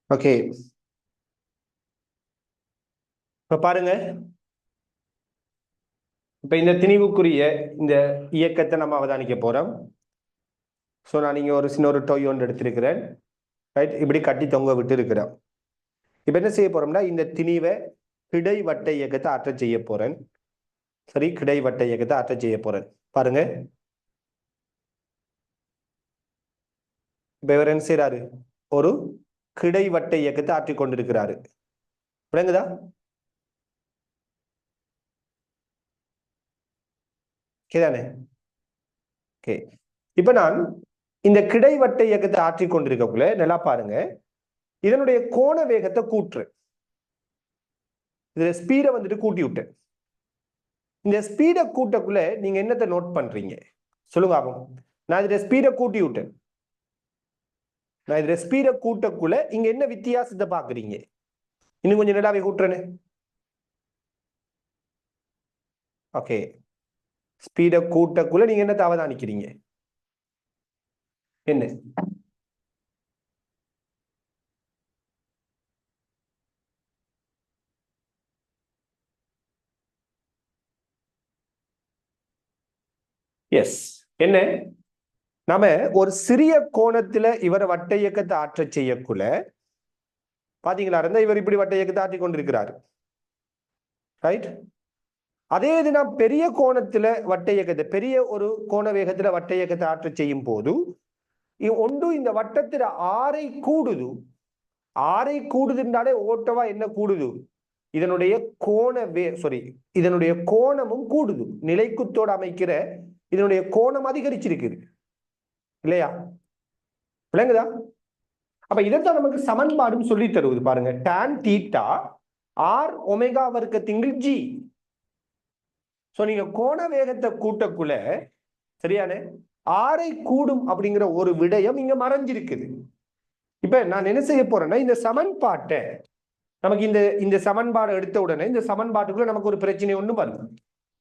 ஓகே, இப்ப பாருங்க. இப்ப இந்த திணிவுக்குரிய இந்த இயக்கத்தை நம்ம அவதானிக்க போறோம். ஸோ நான் இங்க ஒரு சின்ன ஒரு டொய் ஒன்று எடுத்திருக்கிறேன். ரைட், இப்படி கட்டி தொங்க விட்டு இருக்கிறோம். இப்ப என்ன செய்ய போறோம்னா இந்த திணிவை கிடைவட்ட இயக்கத்தை ஆற்ற செய்ய போறேன். சரி, கிடைவட்ட இயக்கத்தை ஆற்ற செய்ய போறேன். பாருங்க, இப்ப இவர் என்ன செய்யறாரு? ஒரு கிடைவட்ட இயக்கத்தை ஆற்றிக் கொண்டிருக்கிறாரு. விளங்குதா? கேதானே? ஓகே, இப்ப நான் இந்த கிடைவட்ட இயக்கத்தை ஆற்றிக் கொண்டிருக்கக்குள்ள நல்லா பாருங்க, இதனுடைய கோண வேகத்தை கூற்று, இதுல ஸ்பீடை வந்துட்டு கூட்டி விட்டேன். இந்த ஸ்பீடை கூட்டக்குள்ள நீங்க என்னத்தை நோட் பண்றீங்க சொல்லுங்க ஆகும். நான் இதுல ஸ்பீடை கூட்டி விட்டேன். நான் இதுல ஸ்பீடை கூட்டக்குள்ள இங்க என்ன வித்தியாசத்தை பாக்குறீங்க? இன்னும் கொஞ்சம் நல்லாவே கூட்டுறேன்னு. ஓகே, ஸ்பீடை கூட்டக்குள்ள நீங்க என்ன அவதானிக்கிறீங்க? என்ன? எஸ், என்ன? நாம ஒரு சிறிய கோணத்துல இவரை வட்ட இயக்கத்தை ஆற்ற செய்யக்குள்ள பாத்தீங்களா இருந்தா இவர் இப்படி வட்ட இயக்கத்தை ஆற்றிக் கொண்டிருக்கிறார். ரைட், அதே இது நான் பெரிய கோணத்துல வட்ட இயக்கத்தை, பெரிய ஒரு கோண வேகத்துல வட்ட இயக்கத்தை ஆற்ற செய்யும் போது ஒன்று இந்த வட்டத்துல ஆரை கூடுது. ஆரை கூடுதுன்றாலே ஓட்டவா என்ன கூடுது? இதனுடைய கோண இதனுடைய கோணமும் கூடுது. நிலைக்குத்தோடு அமைக்கிற இதனுடைய கோணம் அதிகரிச்சிருக்குது இல்லையா? விளங்குதா? அப்ப இதைத்தான் நமக்கு சமன்பாடும் சொல்லி தருவது. பாருங்க, tan தீட்டா ஆர் ஒமேகா வர்க்கத்தின் ஜி. சோ நீங்க கோண வேகத்தை கூட்டக்குள்ள சரியான ஆரை கூடும் அப்படிங்கிற ஒரு விடயம் இங்க மறைஞ்சிருக்குது. இப்ப நான் என்ன செய்ய போறேன்னா இந்த சமன்பாட்டை நமக்கு இந்த இந்த சமன்பாடு எடுத்த உடனே இந்த சமன்பாட்டுக்குள்ள நமக்கு ஒரு பிரச்சனை ஒண்ணு வரும்.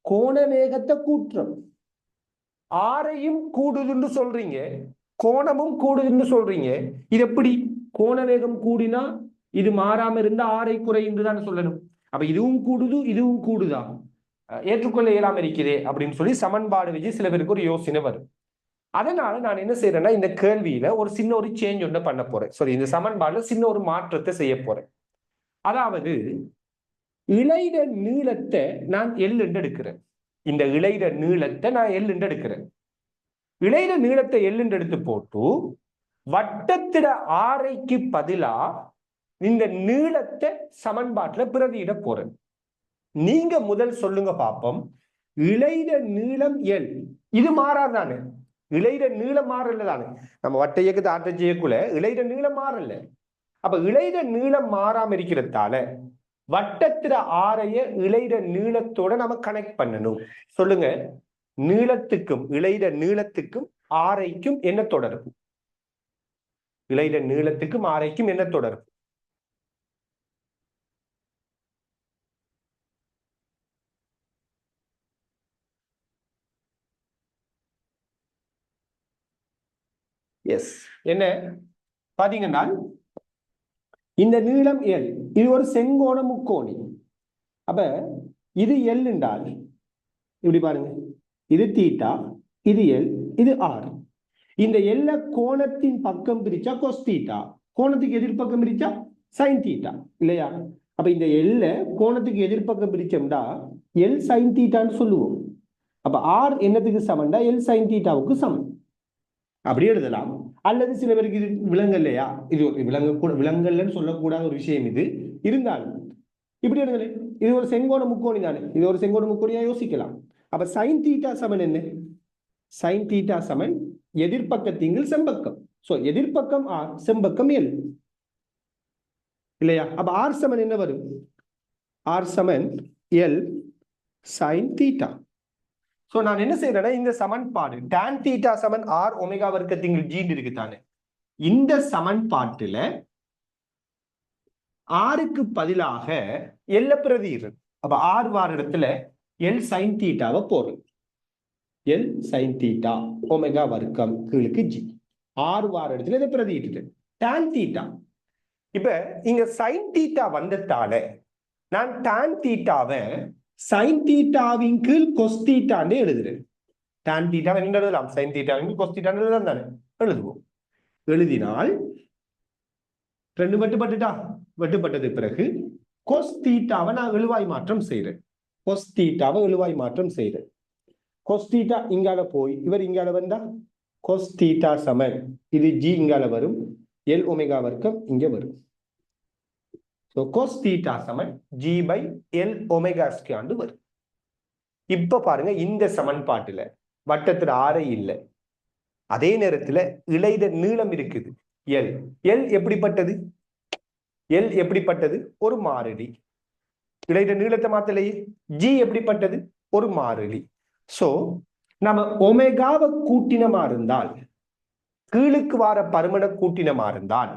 கோண வேகத்தை கூட்டுறோம், ஆரையும் கூடுதுன்னு சொல்றீங்க, கோணமும் கூடுதுன்னு சொல்றீங்க. இது எப்படி? கோண வேகம் கூடினா இது மாறாம இருந்தா ஆரை குறைந்து தான் சொல்லணும். அப்ப இதுவும் கூடுது இதுவும் கூடுதா, ஏற்றுக்கொள்ள இயலாம இருக்கிறே அப்படின்னு சொல்லி சமன்பாடு வச்சு சில பேருக்கு ஒரு யோசனை வரும். அதனால நான் என்ன செய்யறேன்னா இந்த கேள்வியில ஒரு சின்ன ஒரு சேஞ்ச் ஒன்று பண்ண போறேன். சாரி, இந்த சமன்பாடுல சின்ன ஒரு மாற்றத்தை செய்ய போறேன். அதாவது இளைட நீளத்தை நான் எல் என்று எடுக்கிறேன். இந்த இளைட நீளத்தை நான் எல் என்று எடுக்கிறேன். இளைட நீளத்தை எல் என்று எடுத்து போட்டு வட்டத்திட ஆரைக்கு பதிலா இந்த நீளத்தை சமன்பாட்டுல பிரதியிட போறேன். நீங்க முதல் சொல்லுங்க பாப்போம். இளைட நீளம் எல், இது மாறாதானே? இளைட நீளம் மாறல தானே? நம்ம வட்ட இயக்கத்தை ஆற்ற செய்யக்குள்ள இளைட நீளம் மாறல. அப்ப இளைட நீளம் மாறாம இருக்கிறதால வட்டத்திர ஆரைய இளைட நீளத்தோட நம்ம கனெக்ட் பண்ணணும். சொல்லுங்க, நீளத்துக்கும் இளைட நீளத்துக்கும் ஆரைக்கும் என்ன தொடர்பு? இளைட நீளத்துக்கும் ஆரைக்கும் என்ன தொடர்பு? எஸ், என்ன பாத்தீங்கன்னா இந்த நீளம் எல், இது ஒரு செங்கோண முக்கோணி. அப்ப இது எல் என்றால் இப்படி பாருங்க, இது தீட்டா, இது எல், இது ஆர். இந்த எல்ல கோணத்தின் பக்கம் பிரிச்சா கொஸ் தீட்டா, கோணத்துக்கு எதிர்பக்கம் பிரிச்சா சைன் தீட்டா இல்லையா? அப்ப இந்த எல்ல கோணத்துக்கு எதிர்பக்கம் பிரிச்சோம்டா எல் சைன் தீட்டான்னு சொல்லுவோம். அப்ப ஆர் என்னத்துக்கு சமன்டா எல் சைன் தீட்டாவுக்கு சமன். அப்படி எழுதலாம். அல்லது சில பேருக்கு இது விலங்கல்லையா, இது விலங்கல்லன்னு சொல்லக்கூடாத ஒரு விஷயம் இது இருந்தாலும் இப்படி எழுதல, இது ஒரு செங்கோண முக்கோணி தானே, இது ஒரு செங்கோண முக்கோணியா யோசிக்கலாம். அப்ப சைன் தீட்டா சமன் என்ன? சைன் தீட்டா சமன் எதிர்பக்கத்திங்கள் செம்பக்கம். சோ எதிர்பக்கம் ஆர், செம்பக்கம் எல் இல்லையா? அப்ப ஆர் சமன் என்ன வரும்? ஆர் சமன் எல் சைன் தீட்டா. சோ நான் என்ன செய்யறேன்னா, இந்த சமன்பாடு tan தீட்டா சமன் ஆர் ஒமேகா வர்க்கத்திங்கள் ஜீன் இருக்குதானே, இந்த சமன்பாட்டுல ஆருக்கு பதிலாக எல்ல பிரதியிடுறது. அப்ப ஆர் வார இடத்துல எல் சைன் தீட்டாவை போடுறது. எல் சைன் தீட்டா ஒமேகா வர்க்கம் கீழுக்கு ஜி. ஆறு வார இடத்துல இதை பிரதியிட்டு tan தீட்டா. இப்ப இங்க சைன் தீட்டா வந்ததால நான் tan தீட்டாவை சைன் தீட்டாவின் கீழ் கொஸ் தீட்டான்னு எழுதுறேன். tan தீட்டாவை என்ன எழுதலாம்? சைன் தீட்டாவின் கீழ் கொஸ் தீட்டான்னு எழுதலாம் தானே, எழுதுவோம். எழுதினால் ரெண்டு வெட்டுப்பட்டுட்டா, வெட்டுப்பட்டது பிறகு கொஸ் தீட்டாவை நான் எழுவாய் மாற்றம் செய்யறேன். கொஸ் தீட்டாவை எழுவாய் மாற்றம் செய்யறேன். கொஸ் தீட்டா இங்கால போய் இவர் இங்கால வந்தா கொஸ் தீட்டா சமன் இது ஜி இங்கால வரும், எல் ஒமேகா வர்க்கம் இங்க வரும். சோ கொஸ் தீட்டா சமன் G by L omega square வரும். இப்ப பாருங்க, இந்த சமன்பாட்டுல வட்டத்துல ஆரை இல்லை, அதே நேரத்துல இளைத நீளம் இருக்குது எல். எல் எப்படிப்பட்டது? எல் எப்படிப்பட்டது? ஒரு மாறிலி. இளைத நீளத்தை மாத்தலையே. ஜி எப்படிப்பட்டது? ஒரு மாறிலி. சோ நம்ம ஒமேகாவை கூட்டினமா இருந்தால், கீழுக்கு வார பருமனை கூட்டினமா இருந்தால்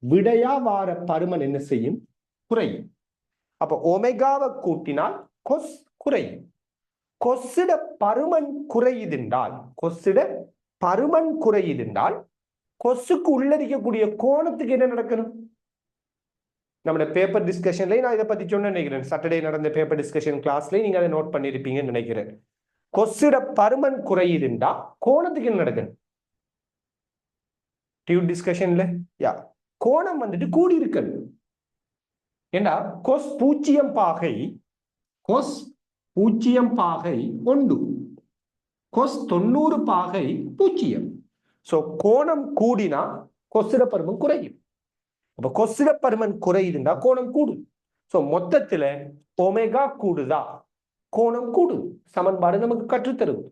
விடையா வார பருமன் என்ன செய்யும்? குறையும். அப்ப ஒமேகாவை கூட்டினால் கொஸ் குறையும். கொஸ்ஸிட பருமன் குறையுதுண்டால், கொஸ்ஸிட பருமன் குறையுதுண்டால் கொஸ்ஸுக்கு உள்ளடிக்கக்கூடிய கோணத்துக்கு என்ன நடக்கணும்? நம்மளோட பேப்பர் டிஸ்கஷன்ல நான் இதை பத்தி சொன்ன நினைக்கிறேன். சாட்டர்டே நடந்த பேப்பர் டிஸ்கஷன் கிளாஸ்ல நீங்க அதை நோட் பண்ணிருப்பீங்கன்னு நினைக்கிறேன். கொஸ்ஸிட பருமன் குறையுதுண்டா கோணத்துக்கு என்ன நடக்கணும்? டியூட் டிஸ்கஷன்ல யா கோணம் வந்துட்டு கூடி இருக்கணும். ஏண்டா கொஸ் 0 பாகை, கொஸ் 0 பாகை 1, கொஸ் 90 பாகை 0. சோ கோணம் கூடினா கொஸ்ஸிட பருமன் குறையும். அப்ப கொஸ்ஸிட பருமன் குறையுதுண்டா கோணம் கூடும். சோ மொத்தத்துல ஒமேகா கூடுதா கோணம் கூடும். சமன்பாடு நமக்கு கற்றுத்தருவது.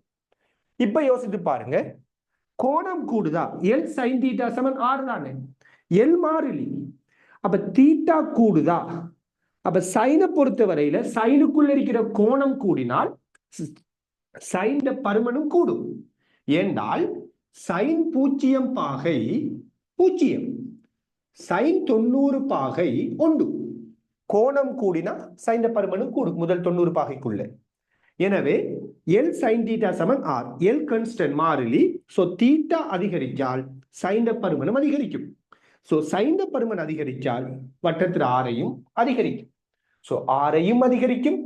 இப்ப யோசித்து பாருங்க, கோணம் கூடுதா, எல் சைன் தீட்டா சமன் ஆறு தானே, எல் மாறிலி. அப்ப தீட்டா கூடுதா, அப்ப சைனை பொறுத்த வரையில சைனுக்குள்ள இருக்கிற கோணம் கூடினால் சைன் பருமனும் கூடும். ஏண்டால் சைன் 0 பாகை 0, சைன் 90 பாகை 1. கோணம் கூடினா சைன் பருமனும் கூடும் முதல் 90 பாகைக்குள்ள. எனவே எல் சைன் தீட்டா சமன் ஆர். எல் கான்ஸ்டன்ட் மாறிலி. சோ தீட்டா அதிகரித்தால் சைன் பருமனும் அதிகரிக்கும். சோ சைன் பருமன் அதிகரித்தால் வட்டத்தில் ஆரையும் அதிகரிக்கும். சோ ஆரையும் அதிகரிக்கும்,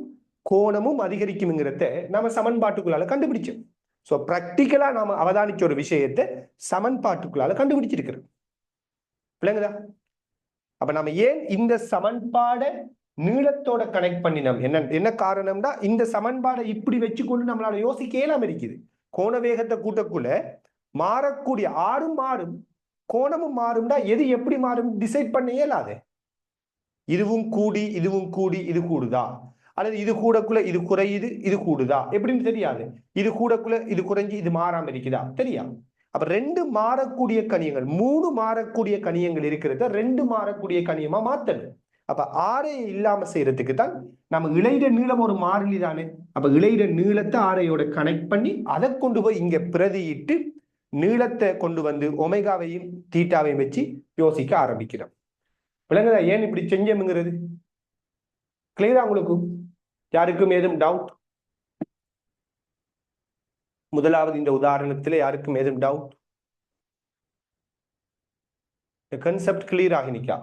கோணமும் அதிகரிக்கும்ங்கிறத நம்ம சமன்பாட்டுக்குள்ளால கண்டுபிடிச்சோம். சோ பிராக்டிக்கலா நாம அவதானிச்ச ஒரு விஷயத்தை சமன்பாட்டுக்குள்ளால கண்டுபிடிச்சிருக்கிறோம். விளங்குதா? அப்ப நம்ம ஏன் இந்த சமன்பாடை நீளத்தோட கனெக்ட் பண்ணினோம்? என்ன காரணம்னா, இந்த சமன்பாடை இப்படி வச்சுக்கொண்டு நம்மளால யோசிக்க இயலாம இருக்குது. கோண வேகத்தை கூட்டக்குள்ள மாறக்கூடிய ஆறும் மாறும், கோணமும் மாறும்டா எது எப்படி மாறும் டிசைட் பண்ண இயலாது. இதுவும் கூடி இதுவும் கூடி இது கூடுதா, அல்லது இது கூடக்குள்ள இது குறையுது இது கூடுதா எப்படின்னு தெரியாது. இது கூடக்குள்ள இது குறைஞ்சு இது மாறாம இருக்குதா தெரியாது. அப்ப ரெண்டு மாறக்கூடிய கணியங்கள், 3 மாறக்கூடிய கணியங்கள் இருக்கிறத 2 மாறக்கூடிய கணியமா மாத்தணும். அப்ப ஆரை இல்லாம செய்யறதுக்கு தான் நம்ம இளைட நீளம் ஒரு மாறிலி தானே. அப்ப இளைட நீளத்தை ஆரையோட கனெக்ட் பண்ணி அதை கொண்டு போய் இங்க பிரதியிட்டு நீளத்தை கொண்டு வந்து ஒமேகாவையும் தீட்டாவையும் வச்சு யோசிக்க ஆரம்பிக்கிறோம். விளங்குதா ஏன் இப்படி செஞ்சோம்ங்கிறது? கிளியரா உங்களுக்கு? யாருக்கும் ஏதும் டவுட்? முதலாவது இந்த உதாரணத்துல யாருக்கும் ஏதும் டவுட்? கான்செப்ட் கிளியர் ஆகி நிக்கா?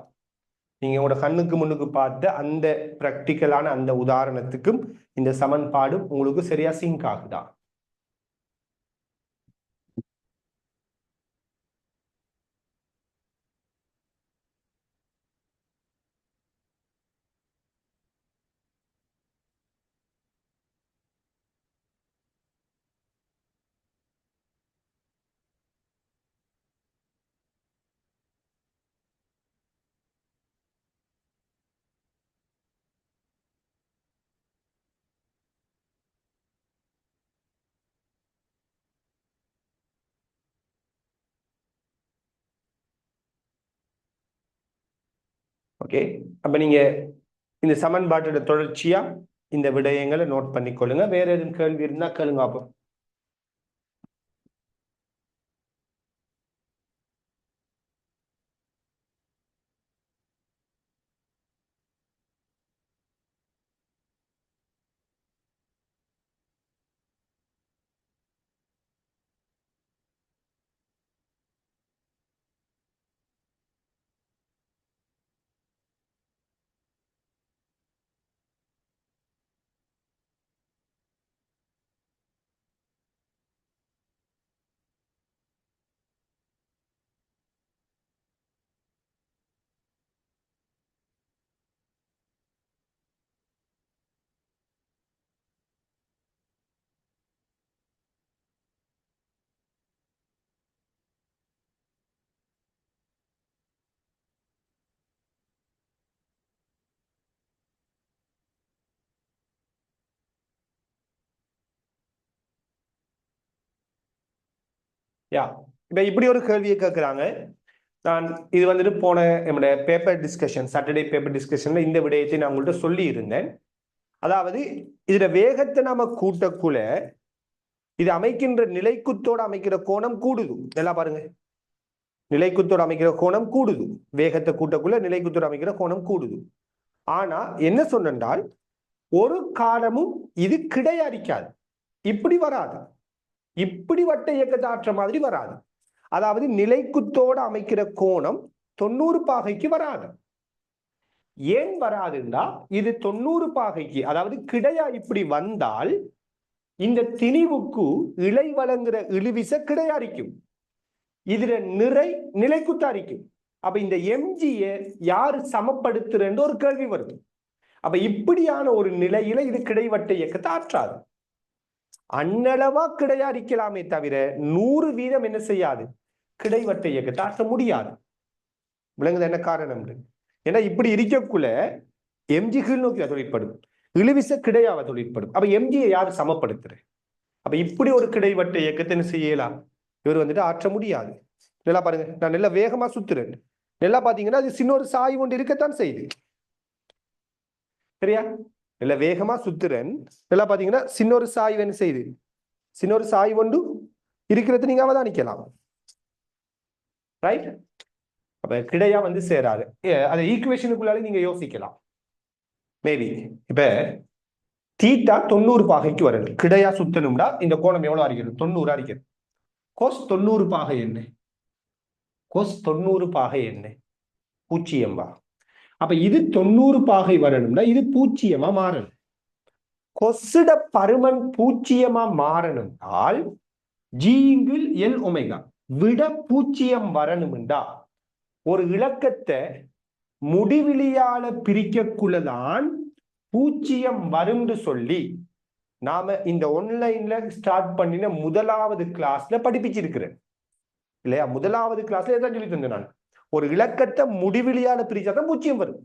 நீங்க உங்களோட கண்ணுக்கு முன்னுக்கு பார்த்த அந்த பிராக்டிக்கலான அந்த உதாரணத்துக்கும் இந்த சமன்பாடும் உங்களுக்கு சரியா சிங்க் ஆகுதா? ஓகே, அப்ப நீங்க இந்த சமன்பாட்டோட தொடர்ச்சியா இந்த விடயங்களை நோட் பண்ணிக்கொள்ளுங்க. வேற எதுவும் கேள்வி இருந்தா கேளுங்க. அப்போ யா, இப்ப இப்படி ஒரு கேள்வியை கேட்கிறாங்க. நான் இது வந்துட்டு போன நம்முடைய பேப்பர் டிஸ்கஷன், சாட்டர்டே பேப்பர் டிஸ்கஷன்ல இந்த விடயத்தை நான் உங்கள்கிட்ட சொல்லி இருந்தேன். அதாவது இதுல வேகத்தை நாம கூட்டக்குள்ள இது அமைக்கின்ற நிலைக்குத்தோடு அமைக்கிற கோணம் கூடுது. எல்லாம் பாருங்க, நிலைக்குத்தோடு அமைக்கிற கோணம் கூடுது. வேகத்தை கூட்டக்குள்ள நிலைக்குத்தோடு அமைக்கிற கோணம் கூடுது. ஆனா என்ன சொன்னால், ஒரு காலமும் இது கிடையாதிக்காது. இப்படி வராது, இப்படி வட்ட இயக்கத்தை ஆற்ற மாதிரி வராது. அதாவது நிலைக்குத்தோடு அமைக்கிற கோணம் 90 பாகைக்கு வராது. ஏன் வராதுன்னா, இது 90 பாகைக்கு, அதாவது கிடையா இப்படி வந்தால் இந்த திணிவுக்கு இழை வழங்குற இழுவிச கிடையாரிக்கும். இதுல நிலைக்குத்தாரிக்கும். அப்ப இந்த எம்ஜியை யாரு சமப்படுத்துறன்னு ஒரு கேள்வி வருது. அப்ப இப்படியான ஒரு நிலையில இது கிடைவட்ட இயக்கத்தை ஆற்றாது. அன்னளவா கிடையாரிக்கலாமே தவிர 100% என்ன செய்யாது, கிடைவட்ட இயக்கத்தை ஆற்ற முடியாது. விளங்குது என்ன காரணம்? ஏன்னா இப்படி இருக்கக்குள்ள எம்ஜி கீழ் நோக்கி தொழிற்படும், இழுவிச கிடையாவ தொழிற்படும். அப்ப எம்ஜியை யாரு சமப்படுத்துற? அப்ப இப்படி ஒரு கிடைவட்ட இயக்கத்தை என்ன செய்யலாம், இவர் வந்துட்டு ஆற்ற முடியாது. நல்லா பாருங்க, நான் நல்லா வேகமா சுத்துறேன். நல்லா பாத்தீங்கன்னா அது சின்ன ஒரு சாய் ஒன்று இருக்கத்தான் செய்யுது. சரியா? இல்ல வேகமா சுத்துறேன். நல்லா பாத்தீங்கன்னா சின்ன ஒரு சாய் என்ன செய்யுது, சின்ன ஒரு சாய் ஒன்று இருக்கிறது நீங்க அவதானிக்கலாம். ரைட்? அப்ப கிடையா வந்து சேராது. அதை ஈக்குவேஷனுக்குள்ளாலே நீங்க யோசிக்கலாம். மேபி இப்ப தீட்டா 90 பாகைக்கு வரணும். கிடையா சுத்தணும்டா இந்த கோணம் எவ்வளவு அறிக்கணும்? 90 அறிக்கணும். கோஸ் 90 பாகை என்ன? கோஸ் 90 பாகை என்ன? 0. அப்ப இது 90 பாகை வரணும்னா இது 0 மாறணும். கொசிட பருமன் 0 மாறணும்னால் ஜீங்கில் எல் ஒமேகா விட 0 வரணும்டா ஒரு இலக்கத்தை முடிவிலியால பிரிக்கக்குள்ளதான் 0 வரும்னு சொல்லி நாம இந்த ஆன்லைன்ல ஸ்டார்ட் பண்ணின முதலாவது கிளாஸ்ல படிப்பிச்சிருக்கிறேன் இல்லையா? முதலாவது கிளாஸ்ல எதாவது சொல்லி தந்தேன் நான். ஒரு இலக்கத்தை முடிவிலியால பிரிச்சாதான் 0 வரும்.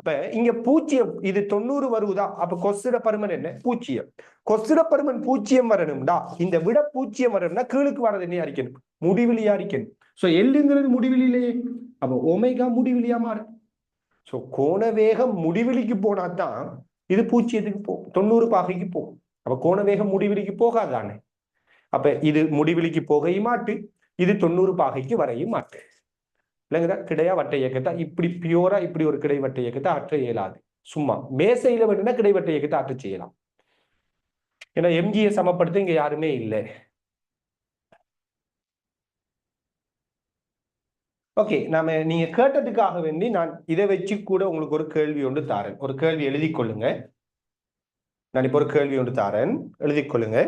அப்ப இங்க 0 இது 90 வருவதா? அப்ப கொஸ்டிட பருமன் என்ன? 0. கொஸ்டிட பருமன் 0 வரணும்டா இந்த விட 0 வரணும்னா கீழுக்கு வரது என்ன அறிக்கணும்? முடிவிலியா அறிக்கணும். சோ எல்லுங்கிறது முடிவிலியே. அப்ப ஒமேகா முடிவிலியா மாறும். சோ கோண வேகம் முடிவிலிக்கு போனாதான் இது 0க்கு போகும், 90 பாகைக்கு போகும். அப்ப கோண வேகம் முடிவிலிக்கு போகாதானே. அப்ப இது முடிவிலிக்கு போகையும் மாட்டு, இது 90 பாகைக்கு வரையும் மாட்டு. இல்லைங்கதா? கிடையா வட்ட இயக்கத்தை இப்படி பியூரா இப்படி ஒரு கிடைவட்ட இயக்கத்தை ஆற்ற இயலாது. சும்மா மேசையில வேணும்னா கிடைவட்ட இயக்கத்தை ஆற்ற செய்யலாம். ஏன்னா எம்ஜியை சமப்படுத்த இங்க யாருமே இல்லை. ஓகே, நீங்க கேட்டதுக்காக வேண்டி நான் இதை வச்சு கூட உங்களுக்கு ஒரு கேள்வி ஒன்று தாரேன். ஒரு கேள்வி எழுதி கொள்ளுங்க. நான் இப்போ ஒரு கேள்வி ஒன்று தாரேன், எழுதி கொள்ளுங்க.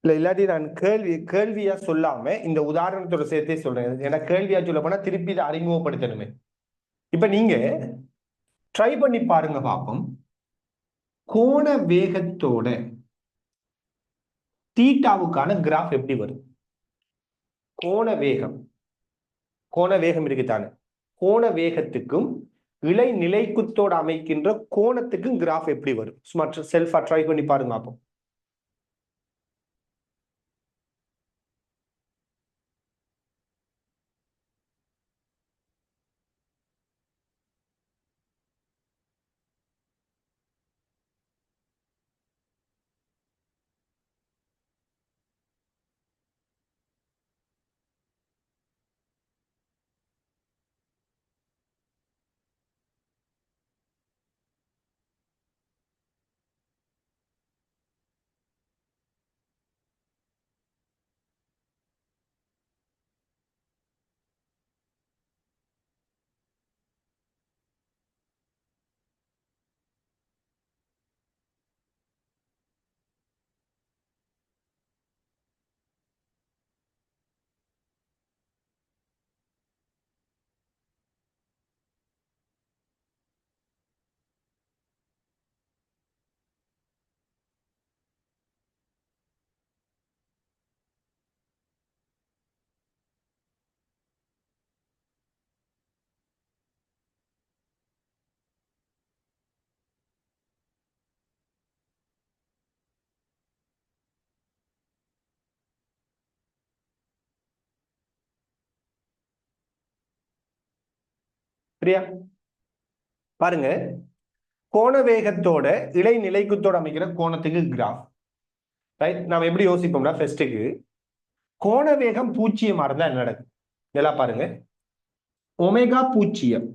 இல்ல, இல்லாட்டி நான் கேள்வியா சொல்லாம இந்த உதாரணத்தோட சேர்த்தே சொல்றேன். ஏன்னா கேள்வியா சொல்ல போனா திருப்பி இதை அறிமுகப்படுத்தணுமே. இப்ப நீங்க ட்ரை பண்ணி பாருங்க பாப்போம். கோண வேகத்தோட தீட்டாவுக்கான கிராஃப் எப்படி வரும்? கோண வேகம், கோண வேகம் இருக்குதானே, கோண வேகத்துக்கும் இலை நிலைக்குத்தோடு அமைக்கின்ற கோணத்துக்கும் கிராஃப் எப்படி வரும்? சும்மா செல்ஃபா ட்ரை பண்ணி பாருங்க பாப்போம். சரியா? பாருங்க, கோண வேகத்தோட இலை நிலைக்குத்தோடு அமைக்கிற கோணத்துக்கு கிராஃப். ரைட், நாம எப்படி யோசிப்போம்னா ஃபர்ஸ்ட்டுக்கு கோண வேகம் பூஜ்ஜியமா இருந்தா என்ன நடக்கும்? நல்லா பாருங்க. ஒமேகா பூஜ்ஜியம்,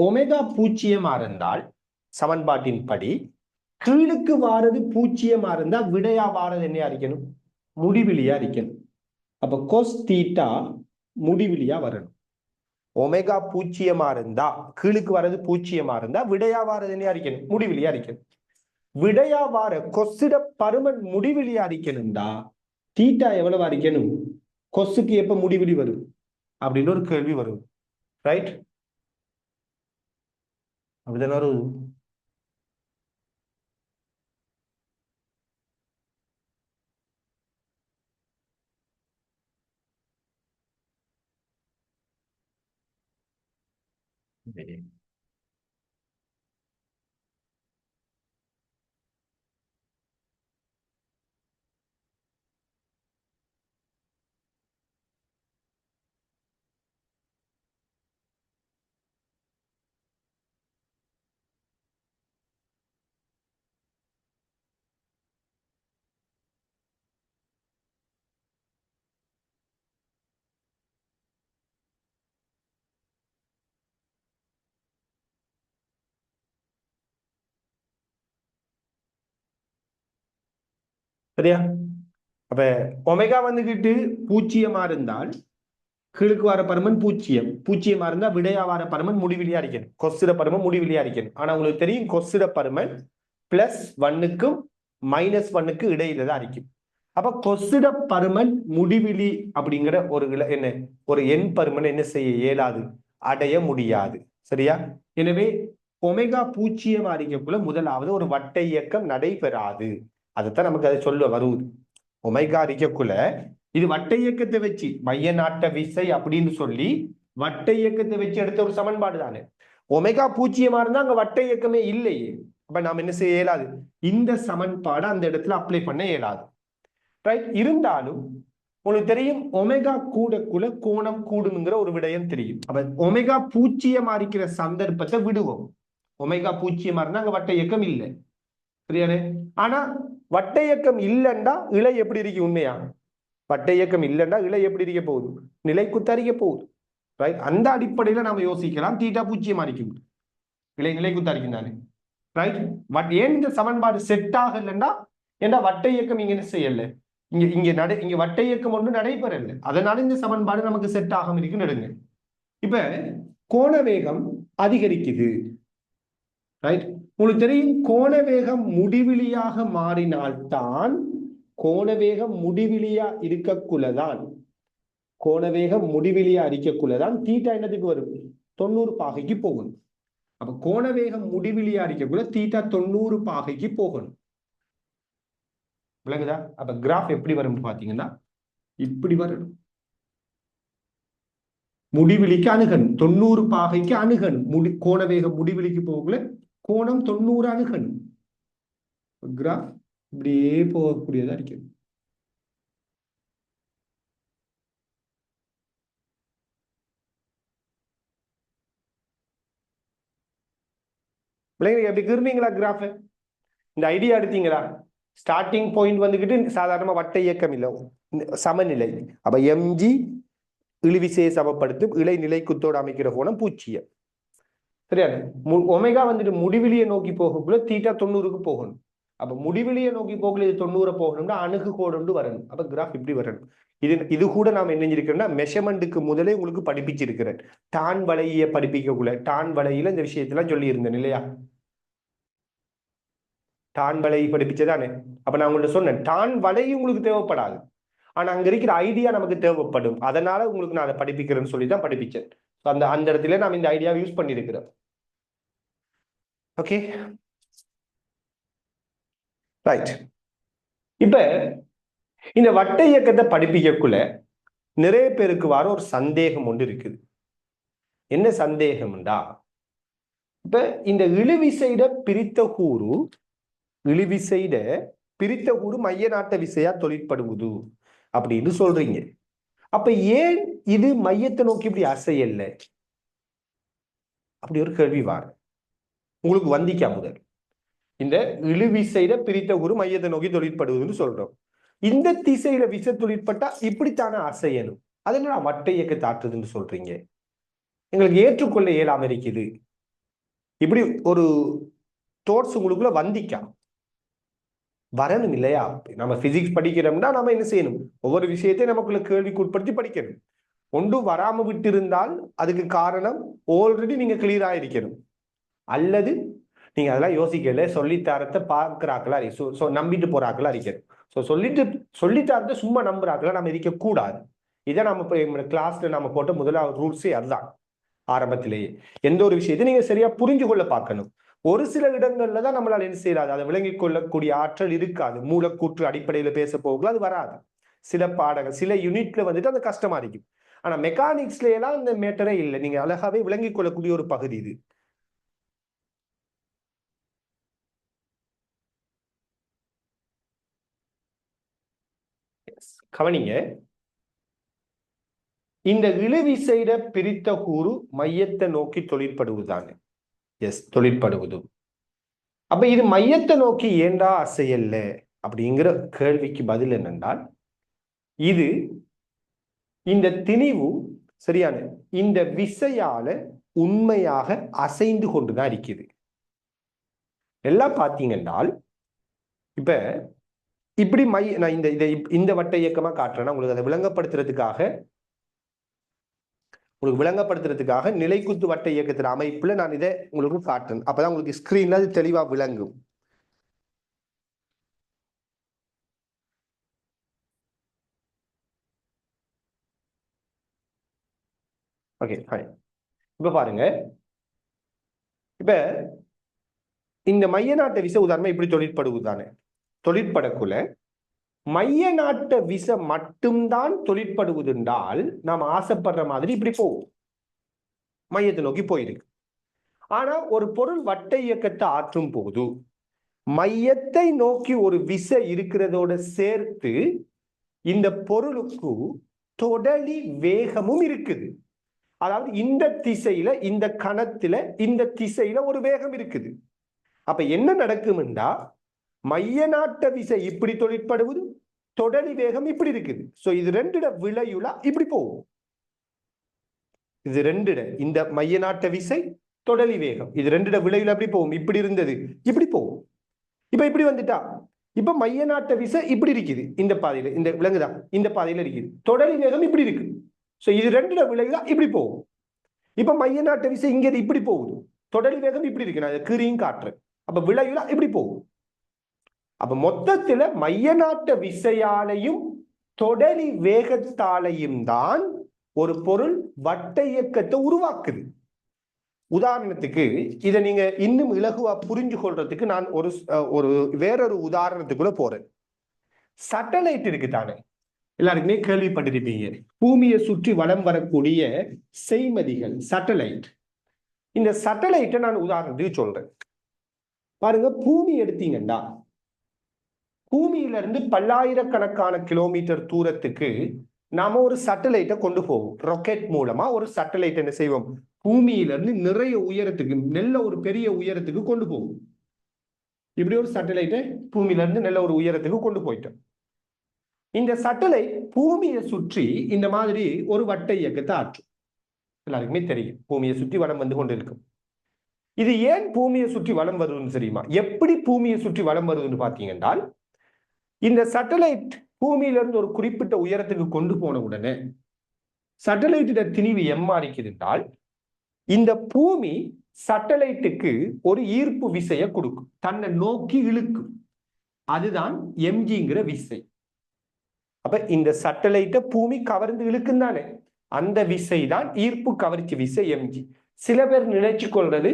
ஒமேகா பூஜ்ஜியமா இருந்தால் சமன்பாட்டின் படி கீழுக்கு வாரது பூஜ்ஜியமா இருந்தா விடையா வாரது என்ன அரிக்கணும்? முடிவிலியா அரிக்கணும். அப்ப கொஸ் தீட்டா முடிவிலியா வரணும். ஒமேகா பூஜ்ஜியமா இருந்தா, கீழுக்கு வர்றது பூஜ்ஜியமா இருந்தா விடையா வாரது என்ன அரிக்கணும்? முடிவிலியா அரிக்கணும். விடையா வார கொஸ்ஸிட பருமன் முடிவிலியா அரிக்கணும்டா தீட்டா எவ்வளவு அரிக்கணும்? கொஸ்ஸுக்கு எப்ப முடிவிலி வரும் அப்படின்னு ஒரு கேள்வி வரும். ரைட், அப்படிதானே வரும். சரியா? அப்ப ஒமேகா வந்துகிட்டு பூஜ்ஜியமா இருந்தால் கீழுக்கு வர பருமன் பூஜ்ஜியம், பூஜ்ஜியமா இருந்தா விடையா வர பருமன் முடிவிலியா அடிக்கணும். கொஸ்ஸிட பருமன் முடிவிலியா அடிக்கணும். ஆனா உங்களுக்கு தெரியும் கொஸ்ஸிட பருமன் +1க்கும் -1க்கு இடையில தான் அடிக்கும். அப்ப கொஸ்ஸிட பருமன் முடிவிலி அப்படிங்கிற என்ன ஒரு எண் பருமன் என்ன செய்ய இயலாது, அடைய முடியாது. சரியா? எனவே ஒமேகா பூஜ்ஜியம் அறிக்கக்குள்ள முதலாவது ஒரு வட்ட இயக்கம் நடைபெறாது. அதைத்தான் நமக்கு அதை சொல்ல வருவது. ஒமேகா அறிக்கக்குள்ள இது வட்ட இயக்கத்தை வச்சு மைய நாட்ட விசை அப்படின்னு சொல்லி வட்ட இயக்கத்தை வச்சு எடுத்த ஒரு சமன்பாடு தானே. ஒமேகா பூஜ்ஜியமா இருந்தா அங்க வட்ட இயக்கமே இல்லையே. அப்ப நாம் என்ன செய்ய இயலாது, இந்த சமன்பாடு அந்த இடத்துல அப்ளை பண்ண இயலாது. ரைட், இருந்தாலும் உங்களுக்கு தெரியும் ஒமேகா கூடக்குள்ள கோணம் கூடுங்கிற ஒரு விடயம் தெரியும். அப்ப ஒமேகா பூஜ்ஜியமா இருக்கிற சந்தர்ப்பத்தை விடுவோம். ஒமேகா பூஜ்ஜியமா இருந்தா அங்க வட்ட இயக்கம் இல்லை. சரியானே? ஆனா வட்ட இயக்கம் இல்லைண்டா இழை எப்படி இருக்கு உண்மையா? வட்ட இயக்கம் இல்லைண்டா இழை எப்படி இருக்க போகுது? நிலைக்குத்தறிக்க போகுது. ரைட், அந்த அடிப்படையில நாம யோசிக்கலாம். தீட்டா பூஜ்ஜியமா இருக்கும், நிலைக்குத்தறிக்கும் தானே. ரைட், ஏன் இந்த சமன்பாடு செட் ஆகலைன்னா, ஏன்னா வட்ட இயக்கம் இங்க என்ன செய்யல, இங்க வட்ட இயக்கம் ஒன்று நடைபெறல, அதனால இந்த சமன்பாடு நமக்கு செட் ஆகாம இருக்கு. நடுங்க. இப்ப கோண வேகம் அதிகரிக்குது. ரைட், உங்களுக்கு தெரியும் கோண வேகம் முடிவிலியாக மாறினால்தான், கோண வேகம் முடிவிலியா இருக்கக்குள்ளதான், கோண வேகம் முடிவிலியா இருக்கக்குள்ளதான் தீட்டா என்னதுக்கு வரும்? 90 பாகைக்கு போகணும். அப்ப கோண வேகம் முடிவிலியா இருக்கக்குள்ள தீட்டா 90 பாகைக்கு போகணும். விளங்குதா? அப்ப கிராஃப் எப்படி வரும் பாத்தீங்கன்னா இப்படி வரணும். முடிவிலிக்கு அணுகணும், 90 பாகைக்கு அணுகணும். கோண வேகம் முடிவிலிக்கு போகல, கோணம் 90 அணுகணும். கிராஃப் இப்படியே போகக்கூடியதா இருக்கு. எப்படி கிருந்தீங்களா கிராஃப்? இந்த ஐடியா எடுத்தீங்களா? ஸ்டார்டிங் பாயிண்ட் வந்துகிட்டு சாதாரணமா வட்ட இயக்கம் இல்லை, சமநிலை. அப்ப எம்ஜி இழுவிசையை சமப்படுத்தும் இழை நிலைக்குத்தோடு அமைக்கிற கோணம் 0. சரியா? ஒமேகா வந்துட்டு முடிவிலியை நோக்கி போகக்குள்ள தீட்டா 90க்கு போகணும். அப்ப முடிவிலியை நோக்கி போகல இது 90 போகணும்னா அணுகு கோடு வரணும். அப்ப கிராஃப் இப்படி வரணும். இது கூட நாம் என்ன செஞ்சிருக்கிறோம்னா மெஷர்மெண்ட்டுக்கு முதலே உங்களுக்கு படிப்பிச்சிருக்கிறேன். டான் வலையை படிப்பிக்கக்குள்ள டான் வலையில இந்த விஷயத்தெல்லாம் சொல்லி இருந்தேன் இல்லையா? டான் வலை படிப்பிச்சதானே. அப்ப நான் உங்கள்ட்ட சொன்னேன் டான் வலை உங்களுக்கு தேவைப்படாது, ஆனா அங்க இருக்கிற ஐடியா நமக்கு தேவைப்படும். அதனால உங்களுக்கு நான் அதை படிப்பிக்கிறேன்னு சொல்லி தான் படிப்பிச்சேன். அந்த இடத்துல நாம் இந்த ஐடியா யூஸ் பண்ணிருக்கிறோம். Okay, right. இப்ப இந்த வட்ட இயக்கத்தை படிப்பிக்கக்குள்ள நிறைய பேருக்கு வர ஒரு சந்தேகம் ஒன்று இருக்குது. என்ன சந்தேகம்டா, இப்ப இந்த இழுவிசைட பிரித்த கூறு, இழுவிசைட பிரித்த கூறு மைய நாட்ட விசையா தொழிற்படுவது அப்படின்னு சொல்றீங்க. அப்ப ஏன் இது மையத்தை நோக்கி இப்படி அசையல்ல? அப்படி ஒரு கேள்வி வாரு உங்களுக்கு வந்திக்கா. முதல் இந்த இழுவிசைட பிரித்த கூறு மையத்தை நோக்கி தொழிற்படுவதுன்னு சொல்றோம். இந்த திசையில விசை தொழிற்பட்டா இப்படித்தானே அசையணும். அது என்ன வட்ட இயக்கத்தை ஆற்றுதுன்னு சொல்றீங்க? எங்களுக்கு ஏற்றுக்கொள்ள இயலாம இருக்குது. இப்படி ஒரு தோட்ஸ் உங்களுக்குள்ள வந்திக்கா வரணும் இல்லையா? நம்ம பிசிக்ஸ் படிக்கிறோம்னா நம்ம என்ன செய்யணும்? ஒவ்வொரு விஷயத்தையும் நமக்குள்ள கேள்விக்கு உட்படுத்தி படிக்கணும். ஒன்று வராம விட்டு இருந்தால் அதுக்கு காரணம் ஆல்ரெடி நீங்க கிளியரா இருக்கணும், அல்லது நீங்க அதெல்லாம் யோசிக்கல, சொல்லித்தாரத்தை பார்க்கிறாங்களா, நம்பிட்டு போறாங்களா இருக்கணும். சொல்லித்தாரத்தை சும்மா நம்புறாங்களா நம்ம இருக்க கூடாது. இதை நம்ம கிளாஸ்ல நம்ம போட்ட முதலாவது ரூல்ஸே அதுதான். ஆரம்பத்திலேயே எந்த ஒரு விஷயத்தை நீங்க சரியா புரிஞ்சு கொள்ள பார்க்கணும். ஒரு சில இடங்கள்ல தான் நம்மளால என்ன செய்யறாது, அதை விளங்கிக் கொள்ளக்கூடிய ஆற்றல் இருக்காது. மூலக்கூற்று அடிப்படையில பேச போகல அது வராது. சில பாடங்கள் சில யூனிட்ல வந்துட்டு அது கஷ்டமா இருக்கும். ஆனா மெக்கானிக்ஸ்ல எல்லாம் இந்த மேட்டரே இல்லை, நீங்க அழகாவே விளங்கிக் கொள்ளக்கூடிய ஒரு பகுதி இது. கவனிங்க, இந்த இழுவிசைட பிரித்த கூறு மையத்தை நோக்கி தொழிற்படுவதுதானே. எஸ், தொழிற்படுவது. அப்ப இது மையத்தை நோக்கி ஏண்டா அசையல்ல அப்படிங்கிற கேள்விக்கு பதில் என்னென்றால், இது இந்த திணிவு சரியான இந்த விசையால உண்மையாக அசைந்து கொண்டுதான் இருக்குது. எல்லாம் பார்த்தீங்கன்னால் இப்ப இப்படி நான் இந்த வட்ட இயக்கமா காட்டுறேன்னா உங்களுக்கு அதை விளங்கப்படுத்துறதுக்காக நிலைக்குத்து வட்ட இயக்கத்தின் அமைப்புல நான் இதை உங்களுக்கு காட்டுறேன். அப்பதான் உங்களுக்கு ஸ்கிரீன்ல அது தெளிவா விளங்கும். ஓகே, இப்ப பாருங்க, இப்ப இந்த மைய நாட்ட விசை உதாரணமா இப்படி தொழிற்படுவதுதானே. தொழிற்படக்குள்ள மைய நாட்ட விசை மட்டும்தான் தொழிற்படுவதென்றால் நாம் ஆசைப்படுற மாதிரி இப்படி போகும், மையத்தை நோக்கி போயிருக்கு. ஆனா ஒரு பொருள் வட்ட இயக்கத்தை ஆற்றும் போது மையத்தை நோக்கி ஒரு விசை இருக்கிறதோட சேர்த்து இந்த பொருளுக்கு தொடலி வேகமும் இருக்குது. அதாவது இந்த திசையில இந்த கணத்துல இந்த திசையில ஒரு வேகம் இருக்குது. அப்ப என்ன நடக்கும்டா, மைய நாட்ட விசை இப்படி தொழிற்படுவது, தொடலி வேகம் இப்படி இருக்குது. சோ இது ரெண்டுட விளையுலா இப்படி போகும். இது ரெண்டுட இந்த மைய நாட்ட விசை தொடலி வேகம் இது ரெண்டுட விளையுலா அப்படி போகும். இப்படி இருந்தது இப்படி போகும். இப்ப இப்படி வந்துட்டா இப்ப மைய நாட்ட விசை இப்படி இருக்குது. இந்த பாதையில இந்த விலங்குதா இந்த பாதையில இருக்குது. தொடலி வேகம் இப்படி இருக்கு. சோ இது ரெண்டுட விளைவுலா இப்படி போகும். இப்ப மைய நாட்ட விசை இங்க இப்படி போகுது. தொடலி வேகம் இப்படி இருக்கு. நான் கீரியும் காட்டுறேன். அப்ப விளைவுலா இப்படி போகும். அப்ப மொத்தத்துல மைய நாட்ட விசையாலையும் தொடலி வேகத்தாலையும் தான் ஒரு பொருள் வட்ட இயக்கத்தை உருவாக்குது. உதாரணத்துக்கு இதை நீங்க இன்னும் இலகுவா புரிஞ்சு கொள்றதுக்கு நான் ஒரு வேறொரு உதாரணத்துக்குள்ள போறேன். சேட்டலைட் இருக்கு தானே, எல்லாருக்குமே கேள்விப்பட்டிருப்பீங்க. பூமியை சுற்றி வலம் வரக்கூடிய செய்மதிகள் சேட்டலைட். இந்த சேட்டலைட்டை நான் உதாரணத்துக்கு சொல்றேன். பாருங்க, பூமி எடுத்தீங்கன்னா பூமியிலிருந்து பல்லாயிரக்கணக்கான கிலோமீட்டர் தூரத்துக்கு நாம ஒரு சேட்டலைட்டை கொண்டு போவோம். ராக்கெட் மூலமா ஒரு சேட்டலைட் என்ன செய்வோம், பூமியிலிருந்து நிறைய உயரத்துக்கு, நல்ல ஒரு பெரிய உயரத்துக்கு கொண்டு போவோம். இப்படி ஒரு சேட்டலைட்டை பூமியில இருந்து நல்ல ஒரு உயரத்துக்கு கொண்டு போயிட்டோம். இந்த சேட்டலைட் பூமியை சுற்றி இந்த மாதிரி ஒரு வட்ட இயக்கத்தை ஆற்றும். எல்லாருக்குமே தெரியும், பூமியை சுற்றி வலம் வந்து கொண்டு இருக்கும். இது ஏன் பூமியை சுற்றி வலம் வருதுன்னு தெரியுமா? எப்படி பூமியை சுற்றி வலம் வருதுன்னு பாத்தீங்கன்னா, இந்த சேட்டலைட் பூமியிலிருந்து ஒரு குறிப்பிட்ட உயரத்துக்கு கொண்டு போன உடனே சேட்டலைட்டோட திணிவு எம்மாறிக்குதுன்றால் இந்த பூமி சேட்டலைட்டுக்கு ஒரு ஈர்ப்பு விசையை கொடுக்கும், தன்னை நோக்கி இழுக்கும். அதுதான் எம்ஜிங்கிற விசை. அப்ப இந்த சேட்டலைட்டை பூமி கவர்ந்து இழுக்கும் தானே, அந்த விசை தான் ஈர்ப்பு கவர்ச்சி விசை எம்ஜி. சில பேர் நினைச்சு கொள்றது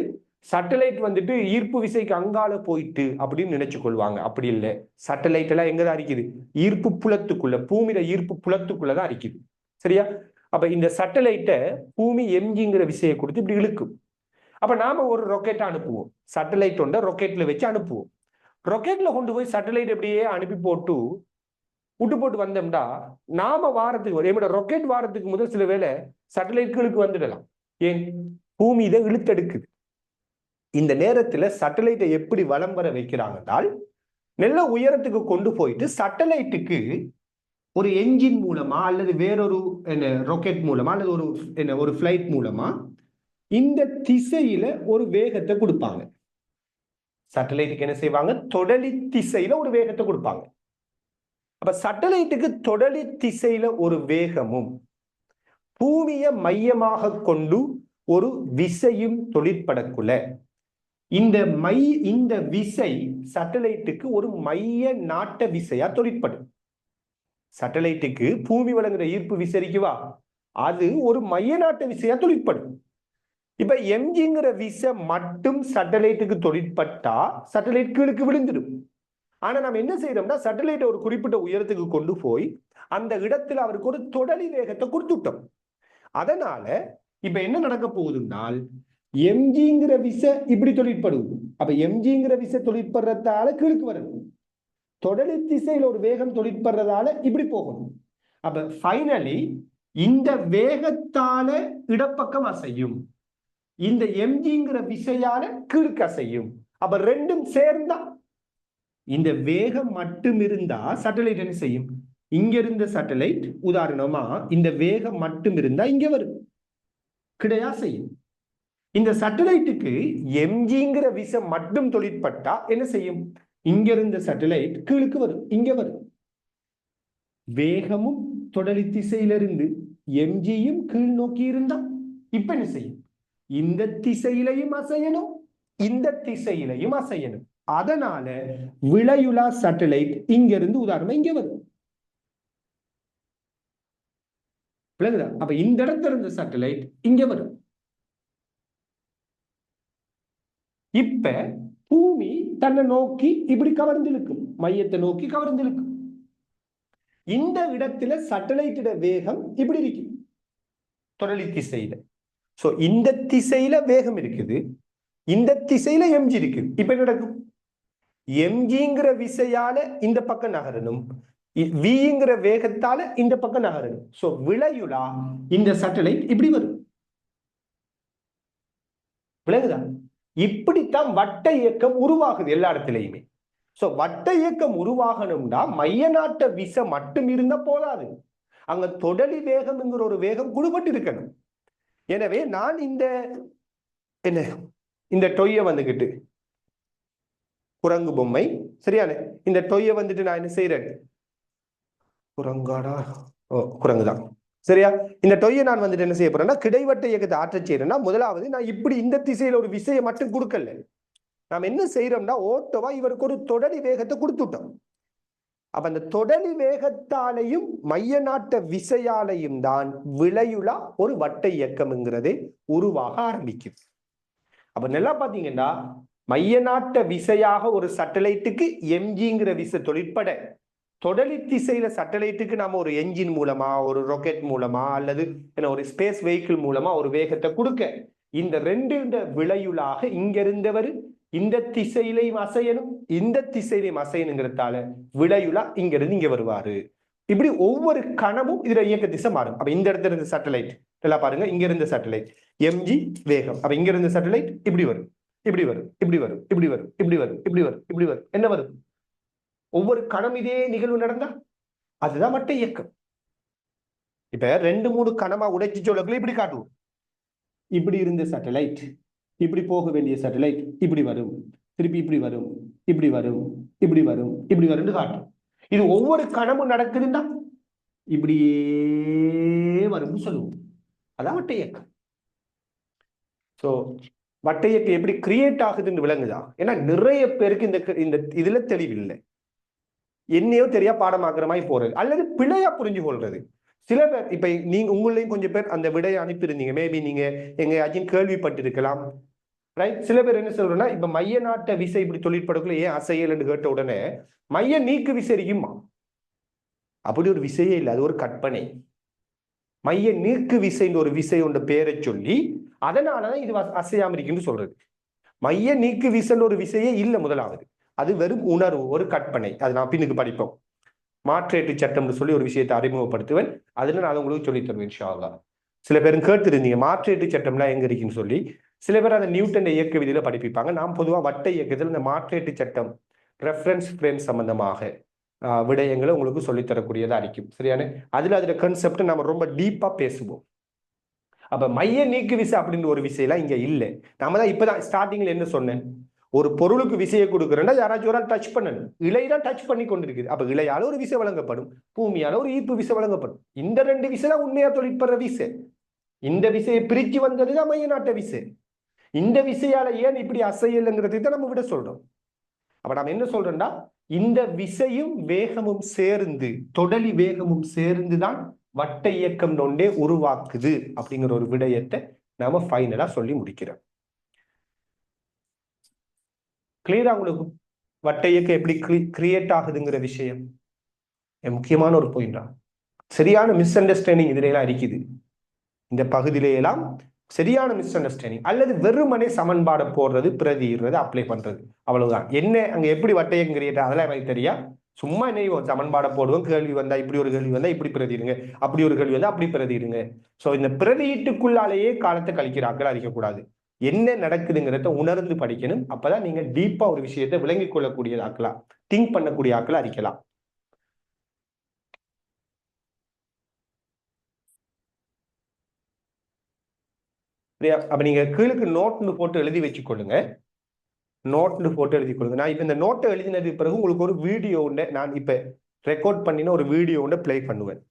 சேட்டலைட் வந்துட்டு ஈர்ப்பு விசைக்கு அங்கால போயிட்டு அப்படின்னு நினைச்சு கொள்வாங்க. அப்படி இல்லை. சேட்டலைட் எல்லாம் எங்கதான் இருக்குது, ஈர்ப்பு புலத்துக்குள்ள, பூமியில ஈர்ப்பு புலத்துக்குள்ளதான் இருக்குது. சரியா? அப்ப இந்த சேட்டலைட்டை பூமி எம்ஜிங்கிற விசையை கொடுத்து இப்படி இழுக்கும். அப்ப நாம ஒரு ராக்கெட் அனுப்புவோம், சேட்டலைட் ஒன்றை ராக்கெட்ல வச்சு அனுப்புவோம். ராக்கெட்ல கொண்டு போய் சேட்டலைட் அப்படியே அனுப்பி போட்டு விட்டு போட்டு வந்தோம்னா நாம வாரத்துக்கு ராக்கெட் வாரத்துக்கு முதல் சில வேளை சேட்டலைட்களுக்கு வந்துடலாம். ஏன்? பூமி இதை இழுத்தெடுக்குது. இந்த நேரத்துல சேட்டலைட்டை எப்படி வலம் வர வைக்கிறாங்கன்னால், நல்ல உயரத்துக்கு கொண்டு போயிட்டு சேட்டலைட்டுக்கு ஒரு என்ஜின் மூலமா அல்லது வேறொரு ராக்கெட் மூலமா அல்லது ஒரு ஃபிளைட் மூலமா இந்த திசையில ஒரு வேகத்தை கொடுப்பாங்க. சேட்டலைட்டுக்கு என்ன செய்வாங்க, தொடலி திசையில ஒரு வேகத்தை கொடுப்பாங்க. அப்ப சேட்டலைட்டுக்கு தொடலி திசையில ஒரு வேகமும் பூமியை மையமாக கொண்டு ஒரு விசையும் தொழிற்படக்குள்ள இந்த விசை சேட்டலைட்டுக்கு ஒரு மைய நாட்ட விசையா தொழிற்படும். சேட்டலைட்டுக்கு பூமி வழங்குற ஈர்ப்பு விசை இருக்குவா, அது ஒரு மைய நாட்ட விசையா தொழிற்படும். இப்ப எம்ஜிங்கிற விசை மட்டும் சேட்டலைட்டுக்கு தொழிற்பட்டா சேட்டலைட் கீழுக்கு விழுந்துடும். ஆனா நம்ம என்ன செய்யறோம்னா, சேட்டலைட்டை ஒரு குறிப்பிட்ட உயரத்துக்கு கொண்டு போய் அந்த இடத்துல அவருக்கு ஒரு தொடலி வேகத்தை கொடுத்துட்டோம். அதனால இப்ப என்ன நடக்க போகுதுன்னால், எம்ஜிங்கிற விசை இப்படி தொழிற்படும். அப்ப எம்ஜிங்கிற விசை தொழிற்படுறதால கீழுக்கு வரணும், தொடலி திசையில ஒரு வேகம் தொழிற்படுறதால இப்படி போகணும். அப்ப ஃபைனலி இந்த வேகத்தால இடப்பக்கம் அசையும், இந்த எம்ஜிங்கிற விசையால கீழுக்கு அசையும். அப்ப ரெண்டும் சேர்ந்தா, இந்த வேகம் மட்டும் இருந்தா சேட்டலைட் என்ன செய்யும், இங்க இருந்த சேட்டலைட் உதாரணமா இந்த வேகம் மட்டும் இருந்தா இங்க வரும், கிடையா செய்யும். இந்த சேட்டலைட்டுக்கு எம்ஜிங்கிற விசை மட்டும் தொழிற்பட்டா என்ன செய்யும், இங்க இருந்த சேட்டலைட் கீழுக்கு வரும், இங்க வரும். வேகமும் தொடலி திசையிலிருந்து எம்ஜியும் கீழ் நோக்கி இருந்தா இப்ப என்ன செய்யும், இந்த திசையிலையும் அசையணும், இந்த திசையிலையும் அசையணும். அதனால விளையுலா சேட்டலைட் இங்க இருந்து உதாரணமா இங்க வரும். அப்ப இந்த இடத்துல இருந்த சேட்டலைட் இங்க வரும். இப்ப பூமி தன்னை நோக்கி இப்படி கவர்ந்திருக்கும், மையத்தை நோக்கி கவர்ந்திருக்கும். இந்த இடத்துல சேட்டலைட்டோட வேகம் இப்படி இருக்கு, தொடலி திசையில. சோ இந்த திசையில வேகம் இருக்குது, இந்த திசையில எம்ஜி இருக்குது. இப்ப என்ன நடக்கும், எம்ஜிங்கிற விசையால இந்த பக்கம் நகரணும், விங்கிற வேகத்தால இந்த பக்கம் நகரணும். சோ விளையுலா இந்த சேட்டலைட் இப்படி வரும். விளங்குதா? இப்படித்தான் வட்ட இயக்கம் உருவாகுது எல்லா இடத்திலையுமே. சோ வட்ட இயக்கம் உருவாகணும்னா மைய நாட்ட விசை மட்டும் இருந்தா போதாது, அங்க தொடலி வேகம்ங்கிற ஒரு வேகம் குழுபட்டு இருக்கணும். எனவே நான் இந்த என்ன இந்த டொய்ய வந்துகிட்டு குரங்கு பொம்மை சரியான இந்த டொய்ய வந்துட்டு நான் என்ன செய்யறேன், குரங்காடா, ஓ குரங்குதான் சரியா. இந்த டொய்யை நான் வந்துட்டு என்ன செய்ய போறேன்னா கிடைவட்ட இயக்கத்தை ஆற்ற செய்யறேன்னா, முதலாவது நான் இப்படி இந்த திசையில ஒரு விசையை மட்டும் கொடுக்கல, நாம் என்ன செய்யறோம்னா ஓட்டோவா இவருக்கு ஒரு தொடரி வேகத்தை கொடுத்துட்டோம். அப்ப அந்த தொடரி வேகத்தாலையும் மைய நாட்ட விசையாலையும் தான் விளையுலா ஒரு வட்ட இயக்கம்ங்கிறதே உருவாக ஆரம்பிக்குது. அப்ப நல்லா பாத்தீங்கன்னா மைய நாட்ட விசையாக ஒரு சட்டலைட்டுக்கு எம்ஜிங்கிற விசை தொழிற்பட, தொடலி திசையில சட்டலைட்டுக்கு நாம ஒரு என்ஜின் மூலமா ஒரு ராக்கெட் மூலமா அல்லது ஒரு ஸ்பேஸ் வெஹிக்கிள் மூலமா ஒரு வேகத்தை கொடுக்க, இந்த ரெண்டு விளையுளாக இங்க இருந்தவர் இந்த திசையிலையும் அசையணும் இந்த திசையிலையும் அசையணுங்கிறதால விளையுலா இங்க இருந்து இங்க வருவாரு. இப்படி ஒவ்வொரு கணமும் இதுல இயக்க திசை மாறும். அப்ப இந்த இடத்துல இருந்து சேட்டலைட் நல்லா பாருங்க, இங்க இருந்த சேட்டலைட் எம்ஜி வேகம், அப்ப இங்க இருந்த சேட்டலைட் இப்படி வரும் இப்படி வரும் இப்படி வரும் இப்படி வரும் இப்படி வரும் இப்படி வரும் இப்படி வரும், என்ன வரும், ஒவ்வொரு கணம் இதே நிகழ்வு நடந்தா அதுதான் வட்ட இயக்கம். இப்ப 2-3 கணமா உடைச்சு சொல்லக்குள்ள இப்படி காட்டுவோம், இப்படி இருந்த சேட்டலைட் இப்படி போக வேண்டிய சேட்டலைட் இப்படி வரும், திருப்பி இப்படி வரும் இப்படி வரும் இப்படி வரும் இப்படி வரும்னு காட்டும். இது ஒவ்வொரு கணமும் நடக்குதுன்னா இப்படியே வரும்னு சொல்லுவோம், அதான் வட்ட இயக்கம். சோ வட்ட இயக்கம் எப்படி கிரியேட் ஆகுதுன்னு விளங்குதா? ஏன்னா நிறைய பேருக்கு இந்த இதுல தெளிவில்லை, என்னையோ தெரியா பாடமாக்குற மாதிரி போறது அல்லது பிழையா புரிஞ்சு கொள்றது. சில பேர் இப்ப நீங்க உங்களையும் கொஞ்சம் பேர் அந்த விடையை அனுப்பியிருந்தீங்க, மேபி நீங்க எங்க யாச்சும் கேள்விப்பட்டிருக்கலாம் ரைட். சில பேர் என்ன சொல்றேன்னா இப்ப மைய நாட்ட விசை இப்படி தொழிற்படக்குள்ள ஏன் அசையல்னு கேட்ட உடனே மைய நீக்கு விசை இருக்குமா, அப்படி ஒரு விசையே இல்லை, அது ஒரு கற்பனை. மைய நீக்கு விசைன்னு ஒரு விசை ஒன்ற பேரை சொல்லி அதனாலதான் இது அசையாம இருக்குன்னு சொல்றது. மைய நீக்கு விசைன்னு ஒரு விசையே இல்லை முதலாவது, அது வெறும் உணர்வு, ஒரு கற்பனை. அது நான் பின்னுக்கு படிப்போம், மாற்றேட்டு சட்டம்னு சொல்லி ஒரு விஷயத்தை அறிமுகப்படுத்துவேன், அதுல நான் உங்களுக்கு சொல்லி தருவேன் இன்ஷா அல்லாஹ். சில பேரும் கேட்டிருந்தீங்க மாற்றேட்டு சட்டம்லாம் எங்க இருக்குன்னு சொல்லி, சில பேர் அந்த நியூட்டன் இயக்க விதியில படிப்பிப்பாங்க. நாம் பொதுவாக வட்ட இயக்கத்தில் இந்த மாற்றேட்டு சட்டம் ரெஃபரன்ஸ் ஃப்ரேம் சம்பந்தமாக விடயங்களை உங்களுக்கு சொல்லித்தரக்கூடியதா இருக்கும் சரியான. அதுல கான்செப்ட் நம்ம ரொம்ப டீப்பா பேசுவோம். அப்ப மைய நீக்கு விசை அப்படின்னு ஒரு விசையெல்லாம் இங்க இல்லை. நாம தான் இப்பதான் ஸ்டார்டிங்ல என்ன சொன்னேன், ஒரு பொருளுக்கு விசையை கொடுக்குறேன்னா யாராச்சும் ஒரு டச் பண்ணணும், இலைதான் டச் பண்ணி கொண்டிருக்குது, அப்ப இலையால ஒரு விசை வழங்கப்படும், பூமியால ஒரு ஈர்ப்பு விசை வழங்கப்படும். இந்த ரெண்டு விசை தான் உண்மையா தொழிற்படுற விசை. இந்த விசையை பிரிச்சு வந்ததுதான் மைய நாட்ட விசை. இந்த விசையால ஏன் இப்படி அசையல்ங்கிறது தான் நம்ம விட சொல்றோம். அப்ப நம்ம என்ன சொல்றோம்னா இந்த விசையும் வேகமும் சேர்ந்து தொடலி வேகமும் சேர்ந்துதான் வட்ட இயக்கம் ஒன்றே உருவாக்குது அப்படிங்கிற ஒரு விடயத்தை நாம ஃபைனலா சொல்லி முடிக்கிறோம். கிளியரா உங்களுக்கு வட்ட இயக்கம் எப்படி கிரியேட் ஆகுதுங்கிற விஷயம் முக்கியமான ஒரு பாயிண்டா. சரியான மிஸ் அண்டர்ஸ்டாண்டிங் இதுல எல்லாம் இருக்குது, இந்த பகுதியில சரியான மிஸ் அண்டர்ஸ்டாண்டிங் அல்லது வெறுமனே சமன்பாடை போடுறது பிரதிடுறது அப்ளை பண்றது அவ்வளவுதான். என்ன அங்க எப்படி வட்ட இயக்கம் கிரியேட் அதெல்லாம் எனக்கு தெரியா, சும்மா என்ன சமன்பாடை போடுவோம், கேள்வி வந்தா இப்படி ஒரு கேள்வி வந்தா இப்படி பிரதிடுங்க, அப்படி ஒரு கேள்வி வந்தா அப்படி பிரதிடுங்க. சோ இந்த பிரதியீட்டுக்குள்ளாலேயே காலத்தை கழிக்கிறார்கள் அறிக்கக்கூடாது, என்ன நடக்குதுங்கிறத உணர்ந்து படிக்கணும். அப்பதான் நீங்க டீப்பா ஒரு விஷயத்தை விளங்கிக் கொள்ளக்கூடிய ஆக்கலாம், திங்க் பண்ணக்கூடிய ஆக்களை அறிக்கலாம். அப்ப நீங்க கீழுக்கு நோட்னு போட்டு எழுதி வச்சுக்கொள்ளுங்க, நோட்னு போட்டு எழுதி கொள்ளுங்க. நான் இப்ப இந்த நோட்டை எழுதினதுக்கு பிறகு உங்களுக்கு ஒரு வீடியோ ஒன்று நான் இப்ப ரெக்கார்ட் பண்ணின ஒரு வீடியோ ஒன்று பிளே பண்ணுவேன்.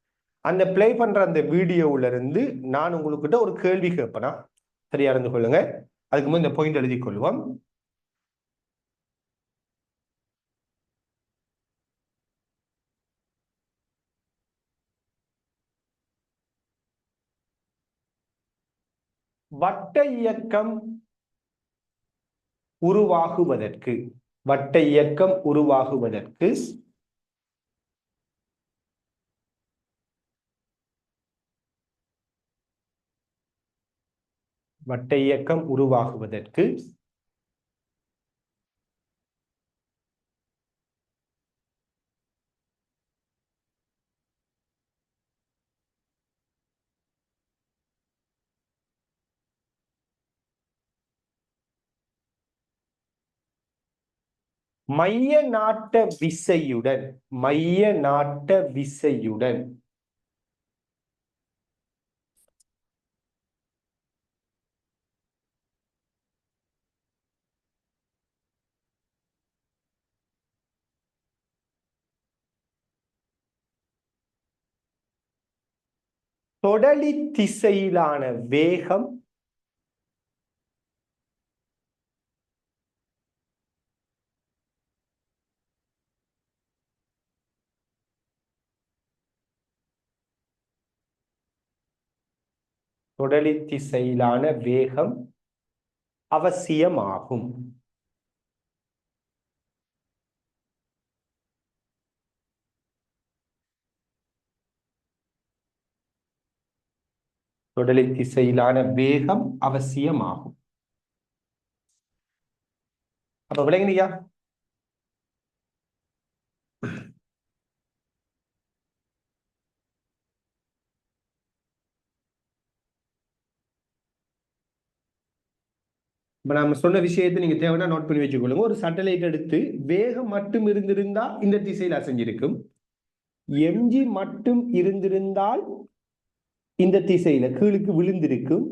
அந்த பிளே பண்ற அந்த வீடியோல இருந்து நான் உங்ககிட்ட ஒரு கேள்வி கேட்பேனா, சரியா இருந்து கொள்ளுங்க. அதுக்கு முன் இந்த பாயிண்ட் எழுதி கொள்வோம். வட்ட இயக்கம் உருவாகுவதற்கு வட்ட இயக்கம் உருவாகுவதற்கு வட்ட இயக்கம் உருவாகுவதற்கு மைய நாட்ட விசையுடன் மைய நாட்ட விசையுடன் தொடலி திசையிலான வேகம் தொடலி திசையிலான வேகம் அவசியமாகும். தொடலி திசையிலான வேகம் அவசியமாகும். அப்ப விளங்கினியா? இப்ப நம்ம சொன்ன விஷயத்தை நீங்க தேவைன்னா நோட் பண்ணி வச்சுக்கொள்ளுங்க. ஒரு சேட்டலைட் எடுத்து வேகம் மட்டும் இருந்திருந்தா இந்த திசையில் அசைஞ்சிருக்கும். எம்ஜி மட்டும் இருந்திருந்தால் இந்த திசையில கீழுக்கு விழுந்திருக்கும்.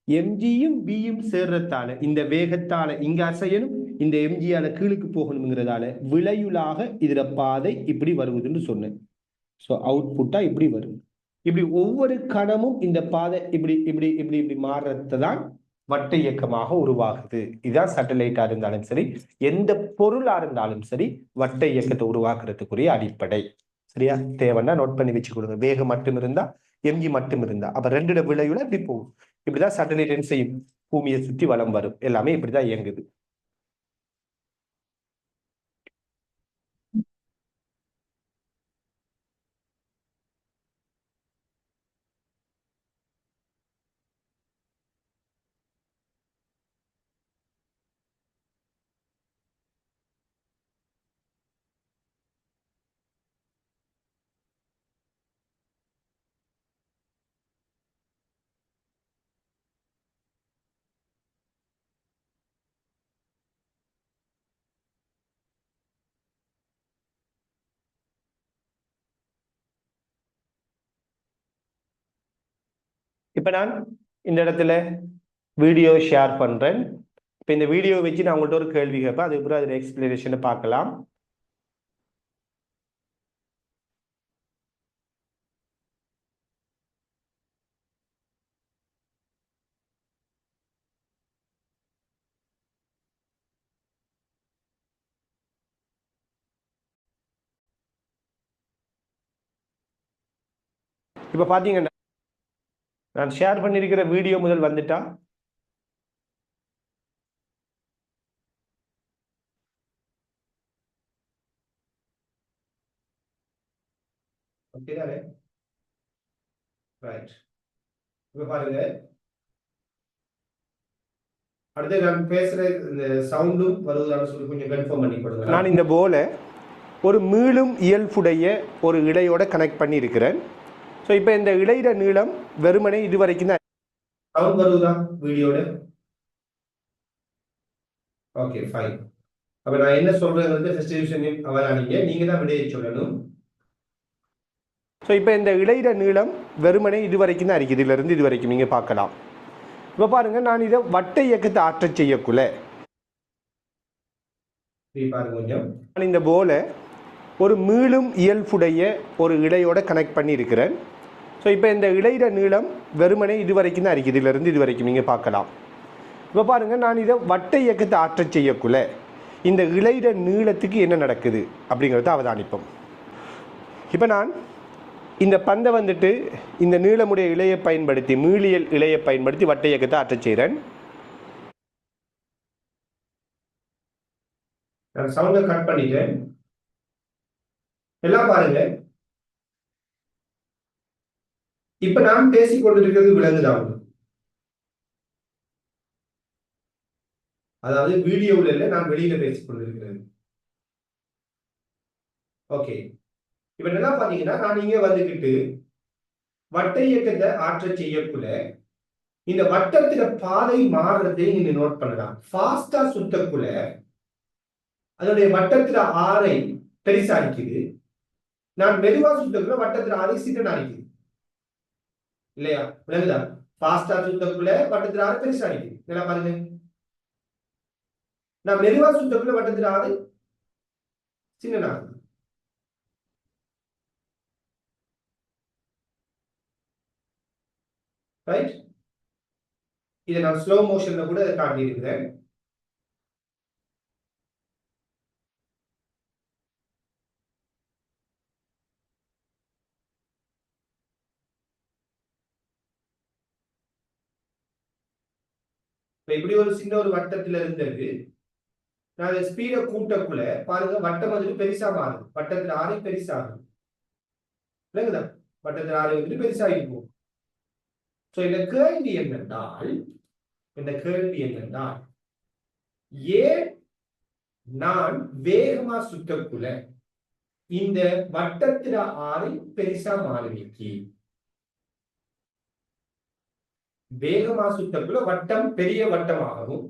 எம்ஜியும் பியும் சேர்றதால இந்த வேகத்தால இங்க அசையணும், இந்த எம்ஜியால கீழுக்கு போகணுங்கிறதால விளையுளாக இதுல பாதை இப்படி வருவதுன்னு சொன்னேன். ஸோ அவுட்புட்டா இப்படி வரும். இப்படி ஒவ்வொரு கணமும் இந்த பாதை இப்படி இப்படி இப்படி இப்படி மாறுறது தான் வட்ட இயக்கமாக உருவாகுது. இதுதான் சேட்டலைட்டா இருந்தாலும் சரி, எந்த பொருளா இருந்தாலும் சரி, வட்ட இயக்கத்தை உருவாக்குறதுக்குரிய அடிப்படை. சரியா? தேவைன்னா நோட் பண்ணி வச்சு கொடுங்க. வேகம் மட்டும் இருந்தா, எம்ஜி மட்டும் இருந்தா, அப்ப ரெண்டு விளைவுல இப்படி போகும். இப்படிதான் சேட்டலைட் என்ன செய்யும்? பூமியை சுற்றி வலம் வரும். எல்லாமே இப்படிதான் இயங்குது. இப்ப நான் இந்த இடத்துல வீடியோ ஷேர் பண்றேன். இப்ப இந்த வீடியோ வச்சு நான் உங்கள்கிட்ட ஒரு கேள்வி கேட்பேன். அதுக்கப்புறம் அதில் எக்ஸ்பிளனேஷனை பார்க்கலாம். இப்ப பாத்தீங்கன்னா நான் ஷேர் பண்ணிருக்கிற வீடியோ முதல் வந்துட்டா ரைட். இப்ப பாருங்க, அடுத்து நான் பேசுற இந்த சவுண்டும் வருவதான்னு சொல்லி கொஞ்சம் கன்ஃபார்ம் பண்ணி கொடுங்க. நான் இந்த போல ஒரு மீளும் இயல்புடைய ஒரு இழையோட கனெக்ட் பண்ணி இருக்கிறேன். ஸோ இப்போ இந்த இழையிற நீளம் வெறுமனே இது வரைக்கும் தான். சவுண்ட் வருதா வீடியோட? Okay fine. அப்ப நான் என்ன சொல்றது ஃபர்ஸ்ட் டிவிஷன் அவரானீங்க, நீங்க தான் விடையை சொல்லணும். ஸோ இப்போ இந்த இழையிற நீளம் வெறுமனே இது வரைக்கும் தான் இருக்குது. இதுல இருந்து இது வரைக்கும் நீங்க பார்க்கலாம். இப்போ பாருங்க, நான் இதை வட்ட இயக்கத்தை ஆற்றச் செய்யக்குள்ள பாருங்க கொஞ்சம், நான் இந்த போல ஒரு மீளும் இயல்புடைய ஒரு இழையோட கனெக்ட் பண்ணி இருக்கிறேன். ஸோ இப்போ இந்த இழையிற நீளம் வெறுமனே இது வரைக்கும் தான் இருக்குது. இதுல இருந்து இது வரைக்கும் நீங்க பார்க்கலாம். இப்போ பாருங்க, நான் இதை வட்ட இயக்கத்தை ஆற்றச் செய்யக்குள்ள இந்த இழையிற நீளத்துக்கு என்ன நடக்குது அப்படிங்கிறத அவதானிப்போம். இப்போ நான் இந்த பந்தை வந்துட்டு இந்த நீளமுடைய இழையை பயன்படுத்தி, மீளியல் இழையை பயன்படுத்தி வட்ட இயக்கத்தை ஆற்றச் செய்கிறேன். நான் சவுண்டை கட் பண்ணிட்டேன். எல்லாம் பாருங்க. இப்ப நான் பேசிக் கொண்டிருக்கிறது விலங்குதான். அதாவது வீடியோவில் இல்லை, நான் வெளியில பேசிக் கொண்டிருக்கிறேன். ஓகே. இப்ப என்ன பாத்தீங்கன்னா, நான் இங்க வந்துகிட்டு வட்ட இயக்கத்தை ஆற்றச் செய்யக்குள்ள இந்த வட்டத்துல பாதை மாறுறதை நீங்க நோட் பண்ணலாம். ஃபாஸ்டா சுத்தக்குள்ள அதனுடைய வட்டத்துல ஆரை பெரிசாரிக்குது. நான் மெதுவா சுத்தக்குள்ள வட்டத்துல ஆரை சிக்கனா இருக்குது இல்லையா? விளங்குதா? பாஸ்டா சுத்தக்குள்ள வட்டத்துல ஆறு பெரிசாரிக்குது. நல்லா பாருங்க. நான் மெதுவா சுத்தக்குள்ள வட்டத்துல ஆறு சின்னனா. ரைட்? இதை நான் ஸ்லோ மோஷன்ல கூட காட்டி இருக்கிறேன். இப்படி ஒரு சின்ன ஒரு வட்டத்துல இருந்தது. நான் ஸ்பீட கூட்டக்குள்ள பாருங்க வட்டம் வந்து பெருசா மாறுது. வட்டத்துல ஆறு பெருசாகும். விளங்குதா? வட்டத்துல ஆறு வந்து பெருசாகிருக்கும். சோ இந்த கேள்வி என்னென்றால் ஏன் நான் வேகமா சுத்தக்குள்ள இந்த வட்டத்துல ஆறு பெருசா மாறுவிக்கு? வேகமா சுத்தக்குள்ள வட்டம் பெரிய வட்டமாகவும்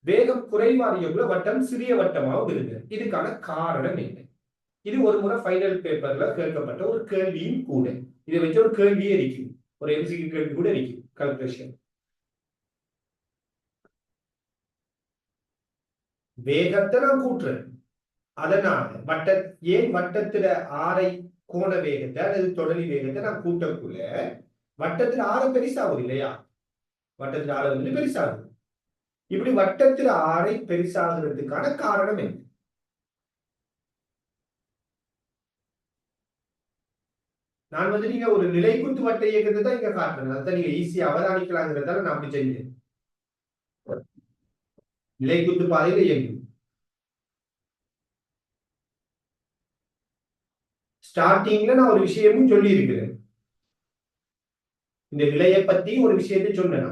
வேகம் குறைவாரியக்குள்ள வட்டம் சிறிய வட்டமாகவும் இருக்கு. இதுக்கான காரணம் என்ன? இது ஒரு முறை ஃபைனல் பேப்பர்ல கேட்கப்பட்ட ஒரு கேள்வியும் கூட. இதை வச்சு ஒரு கேள்வியே இருக்கு. ஒரு எம்சிக்கு கேள்வி கூட இருக்கு. கால்குலேஷன். வேகத்தை நான் கூட்டுறேன். அதனால ஏன் வட்டத்துல ஆரை கோண வேகத்தை அல்லது தொடரி வேகத்தை நான் கூட்டக்குள்ள வட்டத்துல ஆரை பெருசாகும் இல்லையா? வட்டத்துல ஆரை வந்து பெருசாகும். இப்படி வட்டத்துல ஆரை பெருசாகிறதுக்கான காரணம் என்ன? நான் வந்து நீங்க ஒரு நிலைக்குத்து வட்ட இயக்கத்தை தான் இங்க காட்டுறேன். அதான் நீங்க ஈஸியா அவதானிக்கலாங்கிறதால நான் அப்படி செஞ்சேன். நிலைக்குத்து பாதையில இயங்கும். ஸ்டார்டிங்ல நான் ஒரு விஷயமும் சொல்லி இருக்கிறேன். இந்த நிலையை பத்தி ஒரு விஷயத்தை சொன்னேன்.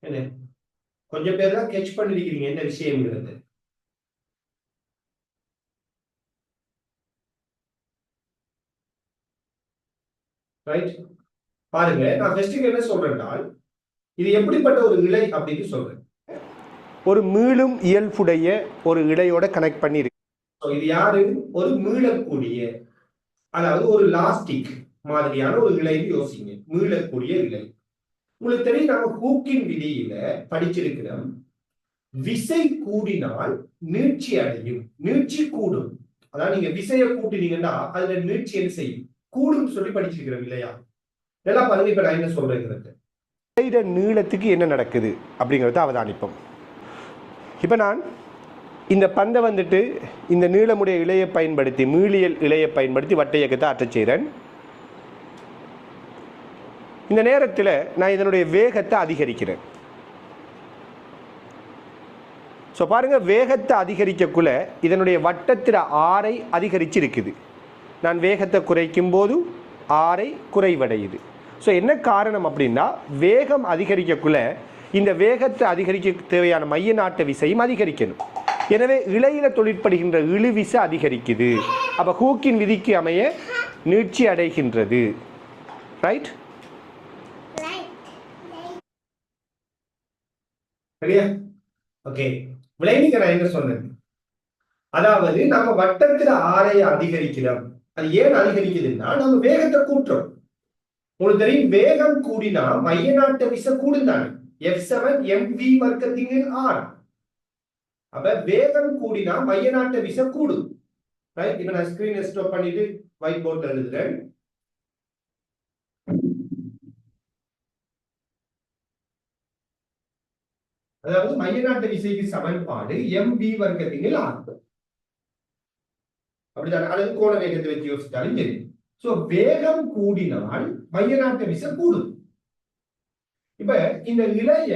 என்ன கொஞ்சம் பேர் தான் கெச் பண்ணிருக்கீங்க என்ன விஷயம்ங்கிறது. ரைட்? பாருங்க, நான் ஃபர்ஸ்ட் என்ன சொல்றேன்னால் இது எப்படிப்பட்ட ஒரு இழை அப்படின்னு சொல்றேன். ஒரு மீளும் இயல்புடைய ஒரு இழையோட கனெக்ட் பண்ணி இருக்கு. இது யாரு? ஒரு மீளக்கூடிய, அதாவது ஒரு லாஸ்டிக் மாதிரியான ஒரு இழைன்னு யோசிங்க. மீளக்கூடிய இழை. உங்களுக்கு தெரியும், நம்ம ஹூக்கின் விதியில படிச்சிருக்கிறோம். விசை கூடினால் நீட்சி அடையும். நீட்சி கூடும். அதாவது நீங்க விசையை கூட்டினீங்கன்னா அதுல நீட்சி என்ன செய்யும்? கூடும் சொல்லி படிச்சிருக்கிறோம் இல்லையா? நல்லா பாருங்க. இப்ப நான் என்ன சொல்றேங்கிறது, நீளத்துக்கு என்ன நடக்குது அப்படிங்கறத அவதானிப்போம். இப்ப நான் இந்த பந்தை வந்துட்டு இந்த நீளமுடைய இழையை பயன்படுத்தி, மீளியல் இழையை பயன்படுத்தி வட்ட இயக்கத்தை ஆற்றச் செய்கிறேன். இந்த நேரத்தில் நான் இதனுடைய வேகத்தை அதிகரிக்கிறேன். ஸோ பாருங்க, வேகத்தை அதிகரிக்கக்குள்ள இதனுடைய வட்டத்திற ஆரை அதிகரிச்சு இருக்குது. நான் வேகத்தை குறைக்கும் போது ஆரை குறைவடையுது. ஸோ என்ன காரணம் அப்படின்னா, வேகம் அதிகரிக்கக்குள்ள இந்த வேகத்தை அதிகரிக்க தேவையான மைய நாட்ட விசையும் அதிகரிக்கணும். எனவே இழையில தொழிற்படுகின்ற இழுவிசை அதிகரிக்குது. அப்ப ஹூக்கின் விதிக்கு அமைய நீட்சி அடைகின்றது. ரைட்? ஓகே, விளைவிக்க நான் என்ன சொன்னேன், அதாவது நம்ம வட்டத்துல ஆரைய அதிகரிக்கிறோம். அது ஏன் அதிகரிக்குதுன்னா நம்ம வேகத்தை கூட்டுறோம். உங்களுக்கு தெரியும், வேகம் கூடினா மைய நாட்ட விசை கூடுந்தானே. F7 mv வர்க்கத்தின் R. அப்ப வேகம் கூடினா மைய நாட்ட விசை கூடும். ரைட்? இப்ப நான் ஸ்கிரீனை ஸ்டாப் பண்ணிட்டு ஒயிட் போர்ட்ல எழுதுறேன். அதாவது மைய நாட்ட விசைக்கு சமன்பாடு mv வர்க்கத்தின் R. அப்படிதான், அல்லது கோண வேகத்தை வச்சு யோசித்தாலும் சரி. சோ வேகம் கூடினால் மைய நாட்ட விசை கூடும். இப்ப இந்த இளைய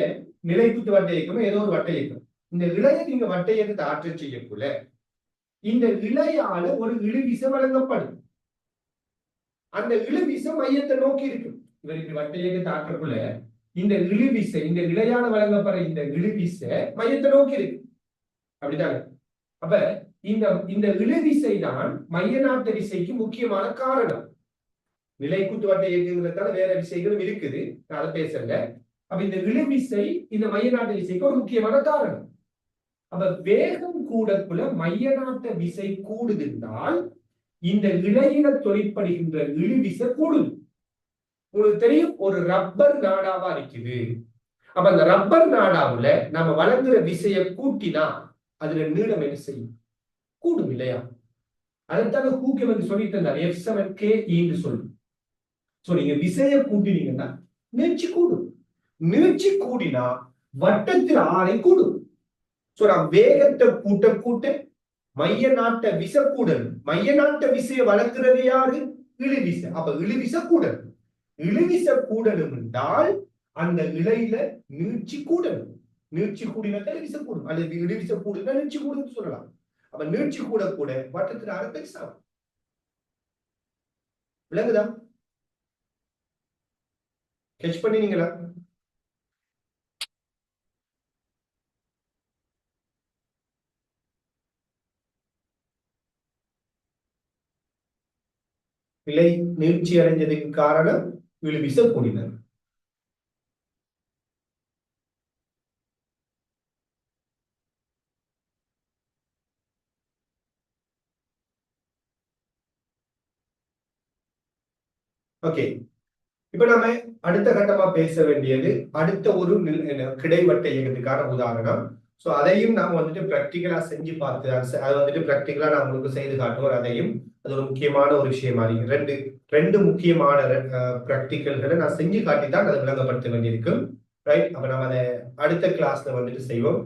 நிலைக்குத்து வட்ட இயக்கம் ஏதோ ஒரு வட்ட இயக்கம். இந்த இளைய நீங்க வட்ட இயக்கத்தை ஆற்ற செய்யக்குள்ள இந்த இழையால ஒரு இழுவிசை வழங்கப்படும். அந்த இழுவிசை மையத்தை நோக்கி இருக்கும். இவருக்கு வட்ட இயக்கத்தை ஆற்றக்குள்ள இந்த இழுவிசை, இந்த இழையால வழங்கப்படுற இந்த இழுவிசை மையத்தை நோக்கி இருக்கு. அப்படித்தாங்க. அப்ப இந்த இழுவிசை தான் மைய நாட்ட விசைக்கு முக்கியமான காரணம். நிலைக்குத்துவட்ட இயக்கங்களுக்கான வேற விஷயங்களும் இருக்குது, நான் அதை பேசல. அப்ப இந்த இழுவிசை இந்த மையநாட்ட விசைக்கு ஒரு முக்கியமான காரணம். அப்ப வேகம் கூடக்குள்ள மையநாட்ட விசை கூடுதுன்றால் இந்த இழையில தொழிற்படுகின்ற இழுவிசை கூடுது. உங்களுக்கு தெரியும், ஒரு ரப்பர் நாடாவா இருக்குது. அப்ப அந்த ரப்பர் நாடாவுல நம்ம வழங்குற விசையை கூட்டினா அதுல நீளம் என்ன செய்யும்? கூடும் இல்லையா? அதைத்தாங்க ஹூக்கே வந்து சொல்லிட்டு இருந்தார், F7K ன்னு சொல்லி. சோ நீங்க விசையை கூட்டினீங்கன்னா நீட்சி கூடும். நீட்சி கூடினா வட்டத்தில் ஆரை கூடும். சோ நான் வேகத்தை கூட்ட கூட்ட மைய நாட்ட விசை கூடல். மைய நாட்ட விசையை வளர்க்கிறது யாரு? இழுவிசை. அப்ப இழுவிசை கூடல். இழுவிசை கூடலும் என்றால் அந்த இழையில நீட்சி கூடலும். நீட்சி கூடினா விசை கூடும், அல்லது இழுவிசை கூடுனா நீட்சி கூடுன்னு சொல்லலாம். அப்ப நீட்சி கூட கூட வட்டத்தில் ஆறு பெருசாகும். விளங்குதா? கெச் பண்ணினீங்களா? இலை நீட்சி அடைஞ்சதுக்கு காரணம் இழுவிசை கூடினர். ஓகே, இப்ப நாம அடுத்த கட்டமா பேச வேண்டியது அடுத்த ஒரு கிடைவட்ட இயக்கத்துக்கான உதாரணம். சோ அதையும் நாம வந்துட்டு பிராக்டிகலா செஞ்சு பார்த்து அதை வந்துட்டு பிராக்டிகலா நான் உங்களுக்கு செய்து காட்டுவோம். அதையும் அது ஒரு முக்கியமான ஒரு விஷயமா இருக்கு. ரெண்டு முக்கியமான பிராக்டிகல்களை நான் செஞ்சு காட்டி தான் அதை விளங்கப்படுத்த வேண்டியிருக்கும். ரைட், அப்ப நம்ம அதை அடுத்த கிளாஸ்ல வந்துட்டு செய்வோம்.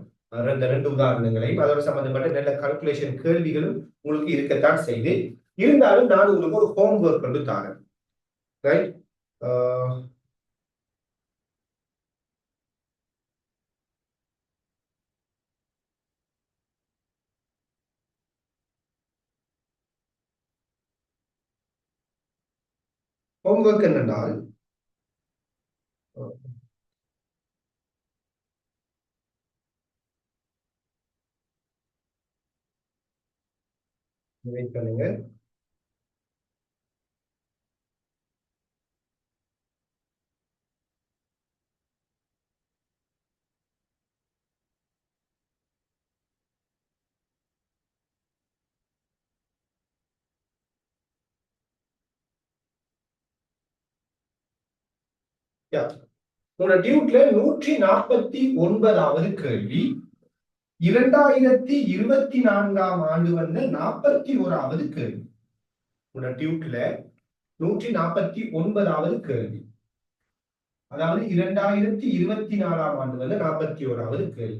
அந்த ரெண்டு உதாரணங்களையும் அதோட சம்பந்தப்பட்ட நல்ல கால்குலேஷன் கேள்விகளும் உங்களுக்கு இருக்கத்தான் செய்து, இருந்தாலும் நான் உங்களுக்கு ஒரு ஹோம் ஒர்க் வந்து தாரேன். ரைட், ஹோம்ஒர்க் என்னென்றால் பண்ணுங்க. உங்களோட டியூட்ல 149வது கேள்வி 2024ஆம் ஆண்டு வந்த 41வது கேள்வி. உங்களோட டியூட்ல 149வது கேள்வி, அதாவது 2024ஆம் ஆண்டு வந்து 41வது கேள்வி.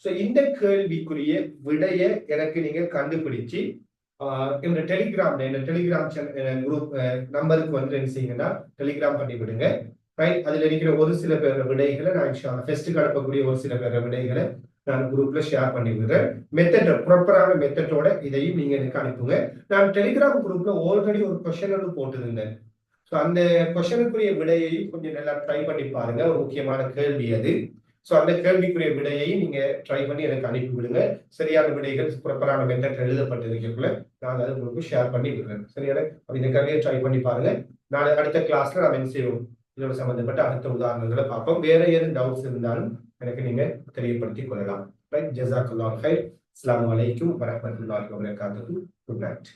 சோ இந்த கேள்விக்குரிய விடைய எனக்கு நீங்க கண்டுபிடிச்சு இந்த டெலிகிராம் குரூப் நம்பருக்கு வந்து என்ன செய்யுங்கன்னா டெலிகிராம் பண்ணி விடுங்க. ரைட், அதுல இருக்கிற ஒரு சில பேர் விடைகளை நான் ஃபெஸ்ட்டுக்கு அனுப்பக்கூடிய ஒரு சில பேர் விடைகளை நான் குரூப்ல ஷேர் பண்ணி விடுறேன். மெத்தட் ப்ராப்பரான மெத்தடோட இதையும் நீங்க எனக்கு அனுப்புங்க. நான் டெலிகிராம் குரூப்ல ஆல்ரெடி ஒரு கொஸ்டின் ஒன்று போட்டிருந்தேன். ஸோ அந்த கொஸ்டினுக்குரிய விடையையும் கொஞ்சம் நல்லா ட்ரை பண்ணி பாருங்க. ஒரு முக்கியமான கேள்வி அது. ஸோ அந்த கேள்விக்குரிய விடையையும் நீங்க ட்ரை பண்ணி எனக்கு அனுப்பி விடுங்க. சரியான விடைகள் ப்ராப்பரான மெத்தட் எழுதப்பட்டிருக்கக்குள்ள நான் அதை உங்களுக்கு ஷேர் பண்ணி விடுறேன். சரியான இந்த கேள்வியை ட்ரை பண்ணி பாருங்க. நாளை அடுத்த கிளாஸ்ல நாம் என்ன செய்வோம், இதோட சம்பந்தப்பட்ட அடுத்த உதாரணங்களை பார்ப்போம். வேற ஏதும் டவுட்ஸ் இருந்தாலும் எனக்கு நீங்க தெரியப்படுத்திக் கொள்ளலாம். ரைட், ஜஸாக்கல்லாஹு கைர். அஸ்ஸலாமு அலைக்கும் வரஹ்மத்துல்லாஹி வபரகாத்துஹு. Good night.